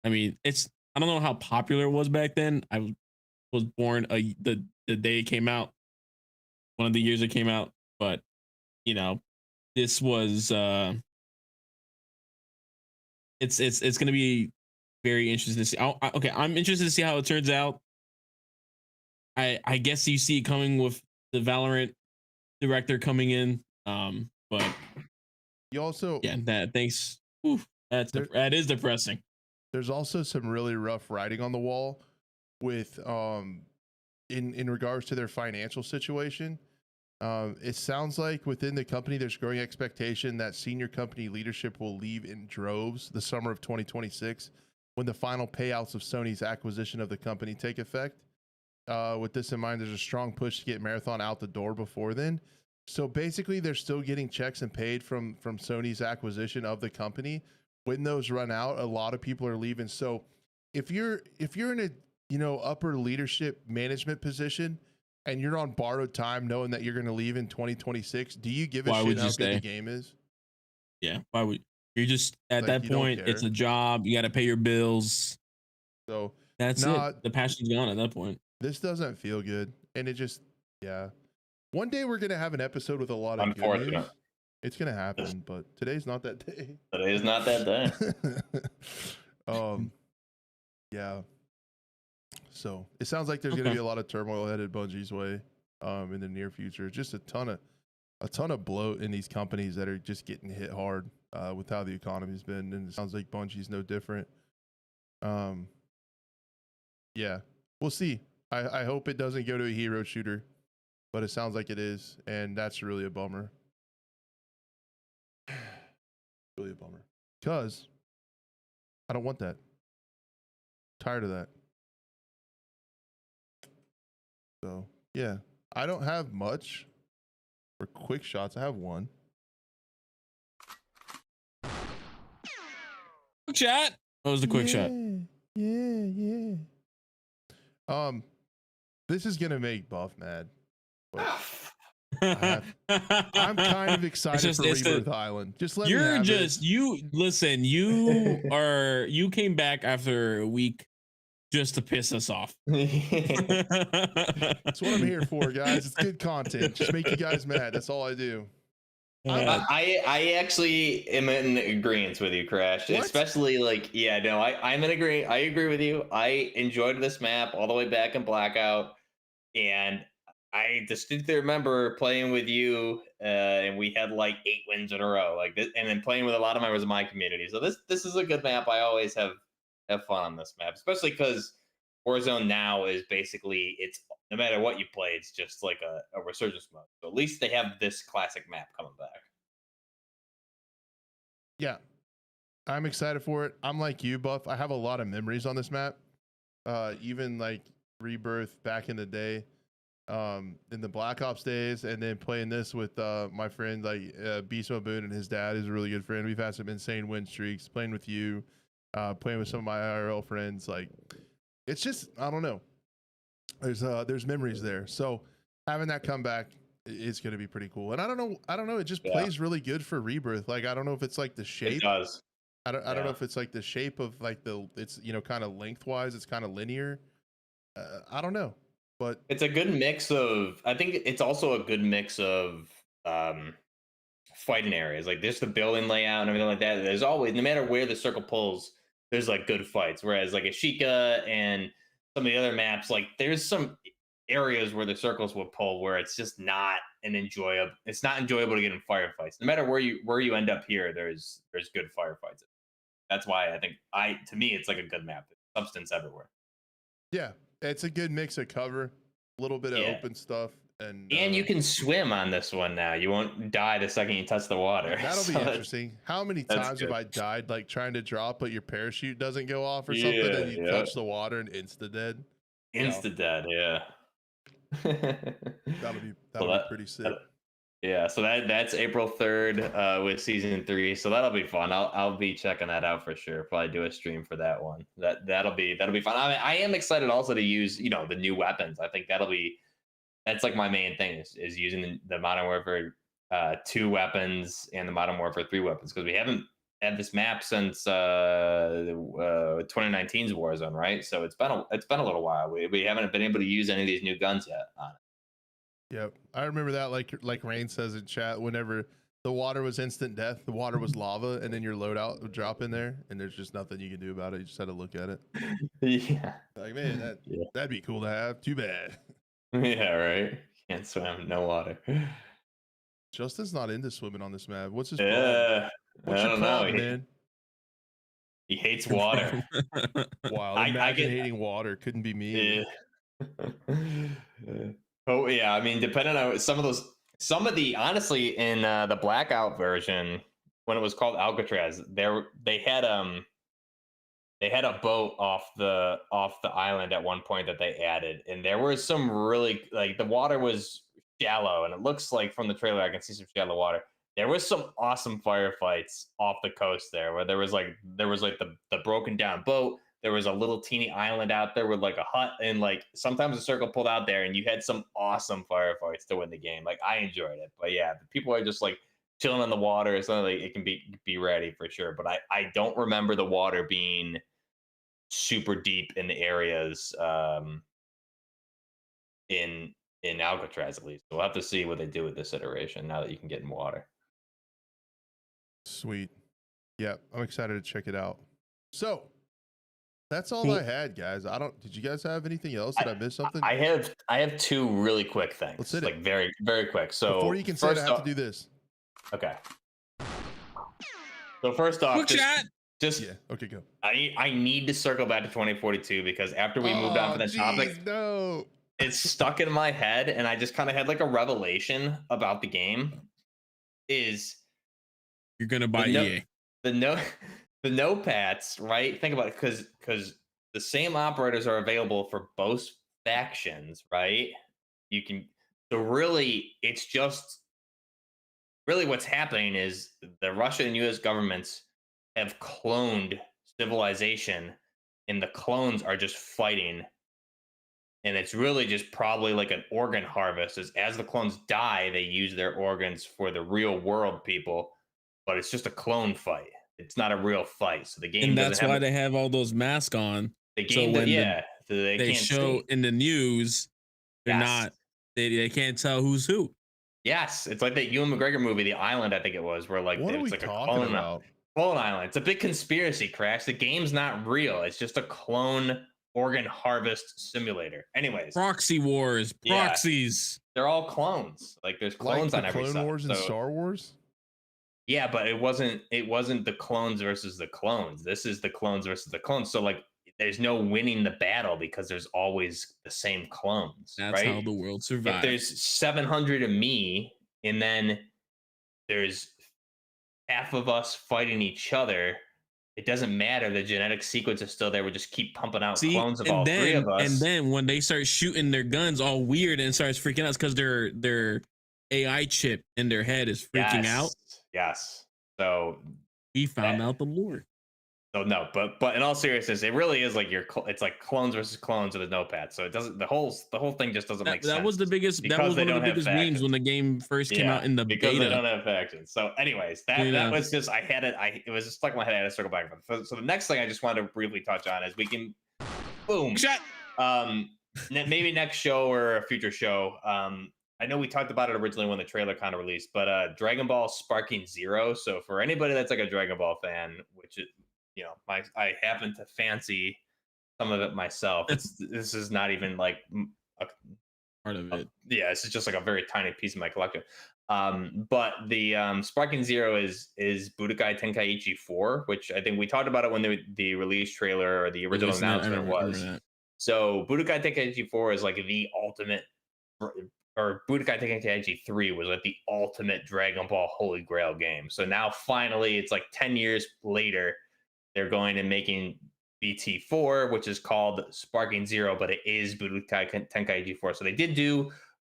I mean, I don't know how popular it was back then. I was born the day it came out, one of the years it came out, but this was it's going to be very interesting to see. Okay, I'm interested to see how it turns out. I guess you see it coming with the Valorant director coming in, but you also thanks. Oof, that is depressing. There's also some really rough writing on the wall with in regards to their financial situation. It sounds like within the company there's growing expectation that senior company leadership will leave in droves the summer of 2026 when the final payouts of Sony's acquisition of the company take effect. With this in mind, there's a strong push to get Marathon out the door before then. So basically, they're still getting checks and paid from Sony's acquisition of the company. When those run out, a lot of people are leaving. So if you're in a upper leadership management position and you're on borrowed time, knowing that you're going to leave in 2026, do you give a shit how good the game is? Yeah, why would you're just at that point? It's a job. You got to pay your bills. So that's it. The passion's gone at that point. This doesn't feel good, and it just One day we're gonna have an episode with a lot of good news. It's gonna happen, but today's not that day. Today's not that day. Yeah. So it sounds like there's gonna be a lot of turmoil headed Bungie's way in the near future. Just a ton of bloat in these companies that are just getting hit hard with how the economy's been, and it sounds like Bungie's no different. Yeah, we'll see. I hope it doesn't go to a hero shooter, but it sounds like it is, and that's really a bummer. Really a bummer, because I don't want that. Tired of that. So yeah, I don't have much for quick shots. I have one. Quick shot. What was the quick shot? Yeah. This is gonna make Buff mad. I'm kind of excited for Rebirth Island. Just let me have it. You came back after a week just to piss us off. That's what I'm here for, guys. It's good content. Just make you guys mad. That's all I do. I actually am in agreement with you, Crash. What? Especially like, yeah, no, I'm in agree. I agree with you. I enjoyed this map all the way back in Blackout, and I distinctly remember playing with you, and we had like 8 wins in a row, like this, and then playing with a lot of members of my community. So this is a good map. I always have fun on this map, especially because Warzone now is basically it's no matter what you play, it's just like a resurgence mode. So at least they have this classic map coming back. Yeah, I'm excited for it. I'm like you, Buff. I have a lot of memories on this map. Even like Rebirth back in the day, in the Black Ops days, and then playing this with my friend like Beast Boone and his dad is a really good friend. We've had some insane win streaks. Playing with you, playing with some of my IRL friends. Like, it's just I don't know. There's memories there. So having that come back is going to be pretty cool. And I don't know. It just plays really good for Rebirth. Like, I don't know if it's like the shape. It does. I don't know if it's like the shape of like it's, you know, kind of lengthwise. It's kind of linear. I don't know, but it's a good mix of, I think it's also a good mix of fighting areas. Like there's the building layout and everything like that. There's always, no matter where the circle pulls, there's like good fights. Whereas like Ashika and some of the other maps, like there's some areas where the circles will pull where it's just not it's not enjoyable to get in firefights. No matter where you end up here, there's good firefights. That's why I think to me it's like a good map. There's substance everywhere. Yeah, it's a good mix of cover, a little bit of open stuff, and you can swim on this one now. You won't die the second you touch the water. That'll be interesting. How many times have I died like trying to drop, but your parachute doesn't go off or something, and you touch the water and insta dead? Dead, yeah. that'll be pretty sick. Yeah, so that's April 3rd with season 3. So that'll be fun. I'll be checking that out for sure. Probably do a stream for that one. That'll be fun. I mean, I am excited also to use, you know, the new weapons. I think that's like my main thing is using the Modern Warfare 2 weapons and the Modern Warfare 3 weapons, because we haven't had this map since 2019's Warzone, right? So it's been a little while. We haven't been able to use any of these new guns yet on it. Yep, I remember that. Like Rain says in chat, whenever the water was instant death, the water was lava, and then your loadout would drop in there, and there's just nothing you can do about it. You just had to look at it. Yeah. Like, man, that'd be cool to have. Too bad. Yeah, right. Can't swim, no water. Justin's not into swimming on this map. What's his problem? What's your problem, man? He hates water. Wow, imagine hating water. Couldn't be me. Oh yeah, I mean, depending on some of the honestly in the Blackout version, when it was called Alcatraz, they had a boat off the island at one point that they added, and there was some really, like, the water was shallow, and it looks like from the trailer I can see some shallow water. There was some awesome firefights off the coast there, where there was like the broken down boat. There was a little teeny island out there with like a hut, and like sometimes a circle pulled out there, and you had some awesome firefights to win the game. Like, I enjoyed it. But yeah, people are just like chilling in the water. So like it can be ready for sure. But I don't remember the water being super deep in the areas in Alcatraz, at least. So we'll have to see what they do with this iteration now that you can get in water. Sweet. Yeah, I'm excited to check it out. So that's all I had, guys. Did you guys have anything else? Did I miss something? I have 2 really quick things. Let's hit like it. Very, very quick. So before you can say it, I have to do this. Okay. So first off, okay, go. I need to circle back to 2042 because after we moved on from the topic, no, it's stuck in my head, and I just kind of had like a revelation about the game. Is you're gonna buy EA? The no-pats, right? Think about it, because the same operators are available for both factions, right? So really, it's just really what's happening is the Russian and U.S. governments have cloned civilization, and the clones are just fighting. And it's really just probably like an organ harvest. As the clones die, they use their organs for the real world people, but it's just a clone fight. It's not a real fight. So the game, and that's why they have all those masks on. The game, so when they show in the news, they're not. They can't tell who's who. Yes, it's like that Ewan McGregor movie, The Island, I think it was, where like what are we like talking about? Clone Island. It's a big conspiracy, Crash. The game's not real. It's just a clone organ harvest simulator. Anyways, proxy wars, proxies. Yeah, they're all clones. Like there's clones like on every Clone side. Wars and Star Wars. Yeah, but it wasn't the clones versus the clones. This is the clones versus the clones. So like there's no winning the battle because there's always the same clones. That's right? how the world survives. If there's 700 of me and then there's half of us fighting each other, it doesn't matter. The genetic sequence is still there. We just keep pumping out clones of all three of us. And then when they start shooting their guns all weird and starts freaking out because their AI chip in their head is freaking out. Yes. So we found out the lore. So no, but in all seriousness, it really is like it's like clones versus clones with a notepad. So it doesn't the whole thing just doesn't make sense. That was the biggest. That was one of the biggest memes when the game first came out in the because beta. They don't have factions. So anyways, that was just it was just stuck in my head. I had to circle back. So the next thing I just wanted to briefly touch on is we can boom shut. Maybe next show or a future show. I know we talked about it originally when the trailer kind of released, but Dragon Ball Sparking Zero. So for anybody that's like a Dragon Ball fan, which is I happen to fancy some of it myself. This is not even like a part of it. Yeah, this is just like a very tiny piece of my collection. But the Sparking Zero is Budokai Tenkaichi 4, which I think we talked about it when the release trailer or the original announcement was. So Budokai Tenkaichi 4 is like the ultimate, or Budokai Tenkaichi 3 was like the ultimate Dragon Ball Holy Grail game. So now finally, it's like 10 years later, they're going and making BT4, which is called Sparking Zero, but it is Budokai Tenkaichi 4. So they did do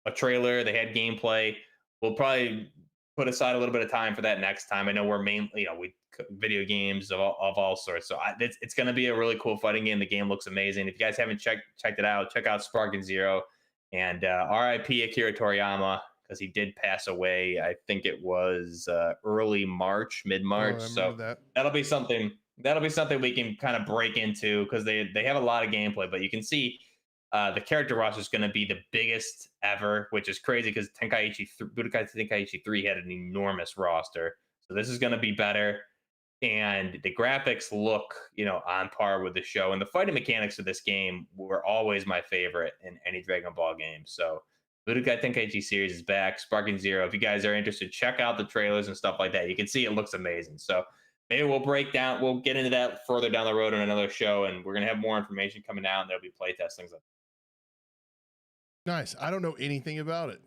a trailer. They had gameplay. We'll probably put aside a little bit of time for that next time. I know we're mainly, we video games of all sorts. So it's going to be a really cool fighting game. The game looks amazing. If you guys haven't checked it out, check out Sparking Zero. And RIP Akira Toriyama, because he did pass away. I think it was early March, mid-March. So that'll be something we can kind of break into, because they have a lot of gameplay, but you can see the character roster is going to be the biggest ever, which is crazy because Budokai Tenkaichi 3 had an enormous roster. So this is going to be better. And the graphics look, on par with the show. And the fighting mechanics of this game were always my favorite in any Dragon Ball game. So Budokai Tenkaichi series is back. Sparking Zero. If you guys are interested, check out the trailers and stuff like that. You can see it looks amazing. So maybe we'll get into that further down the road in another show, and we're going to have more information coming out, and there'll be playtests, things like that. Nice. I don't know anything about it.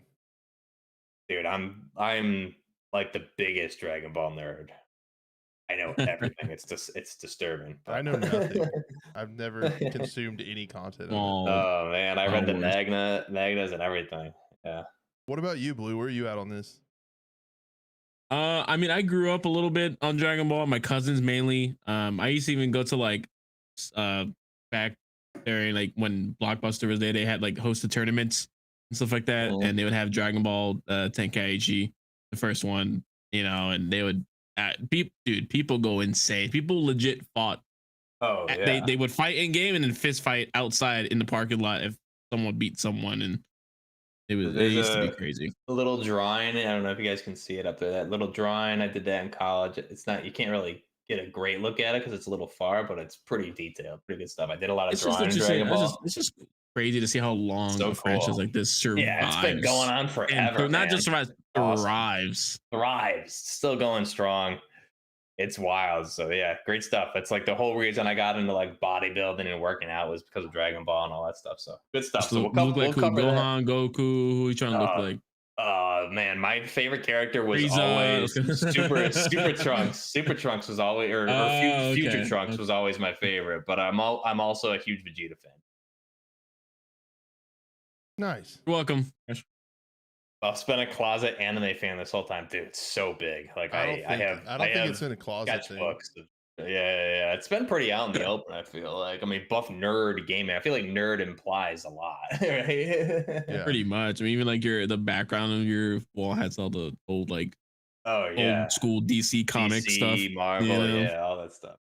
Dude, I'm like the biggest Dragon Ball nerd. I know everything. It's disturbing. But I know nothing. I've never consumed any content. Oh man, I read the Magnas and everything. Yeah. What about you, Blue? Where are you at on this? I mean, I grew up a little bit on Dragon Ball. My cousins mainly. I used to even go to like back there, like when Blockbuster was there, they had like hosted tournaments and stuff like that, and they would have Dragon Ball Tenkaichi, the first one, and they would. People go insane. People legit fought. Oh yeah. They would fight in game and then fist fight outside in the parking lot if someone beat someone, and it used to be crazy. A little drawing. I don't know if you guys can see it up there. That little drawing, I did that in college. It's not, you can't really get a great look at it because it's a little far, but it's pretty detailed, pretty good stuff. I did a lot of drawing. It's just crazy to see how long a franchise like this survives. Yeah, it's been going on forever. Not just survives, thrives. Thrives. Still going strong. It's wild. So yeah, great stuff. It's like the whole reason I got into like bodybuilding and working out was because of Dragon Ball and all that stuff. So good stuff. So we'll cover Gohan, Goku. Who you trying to look like? Man, my favorite character was always Super Trunks. Super Trunks was always, or Future Trunks was always my favorite. But I'm also a huge Vegeta fan. Nice. You're welcome. I've spent a closet anime fan this whole time, dude. It's so big. Like I don't think it's in a closet thing. Books. Yeah. It's been pretty out in the open, I feel like. I mean, Buffnerd Gaming. I feel like nerd implies a lot, right? Yeah. Pretty much. I mean, even like the background of your wall has all the old old school DC comic stuff, Marvel, all that stuff.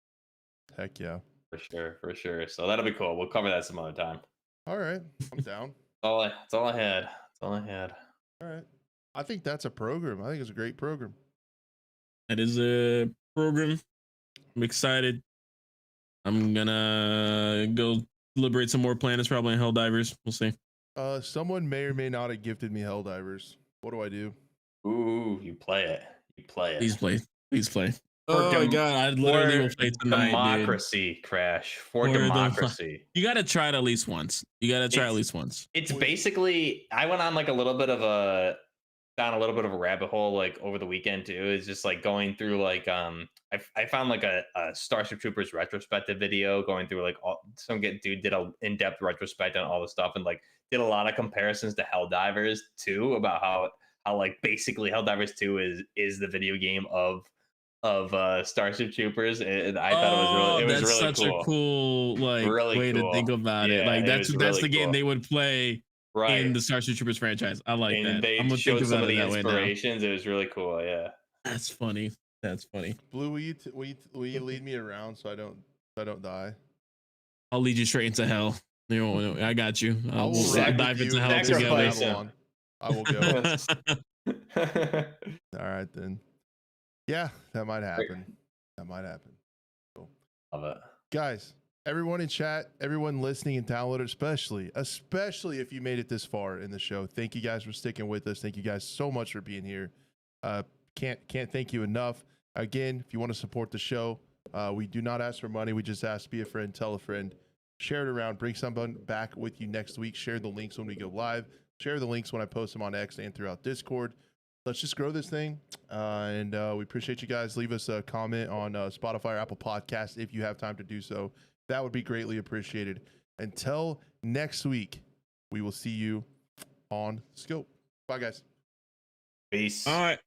Heck yeah, for sure. So that'll be cool. We'll cover that some other time. All right, I'm down. That's all I had. All right. I think that's a program. I think it's a great program. That is a program. I'm excited. I'm gonna go liberate some more planets, probably in Helldivers. We'll see. Someone may or may not have gifted me Helldivers. What do I do? Ooh, you play it. You play it. Please play. Please play. Oh my god, I literally will play tonight. Democracy, dude. Crash. For democracy. You gotta try it at least once. You gotta try it at least once. It's basically, I went on like a little bit of a rabbit hole like over the weekend too. It's just like going through like I found like a Starship Troopers retrospective video going through like some dude did a in-depth retrospect on all the stuff and like did a lot of comparisons to Helldivers 2 about how like basically Helldivers 2 is the video game of Starship Troopers, and I thought it was really such cool. A cool like way to think about it. Like that's really the game they would play in the Starship Troopers franchise. I like that. I'm gonna show some of the inspirations. It was really cool. Yeah, that's funny. That's funny. Blue, will you lead me around so I don't die? I'll lead you straight into hell. I got you. We'll dive into hell together. I will go. All right then. Yeah, that might happen. That might happen. Cool. Love it. Guys, everyone in chat, everyone listening and downloading, especially if you made it this far in the show. Thank you guys for sticking with us. Thank you guys so much for being here. Can't thank you enough. Again, if you want to support the show, we do not ask for money. We just ask to be a friend, tell a friend, share it around, bring someone back with you next week. Share the links when we go live. Share the links when I post them on X and throughout Discord. Let's just grow this thing, and we appreciate you guys. Leave us a comment on Spotify or Apple Podcasts if you have time to do so. That would be greatly appreciated. Until next week, we will see you on Scope. Bye, guys. Peace. All right.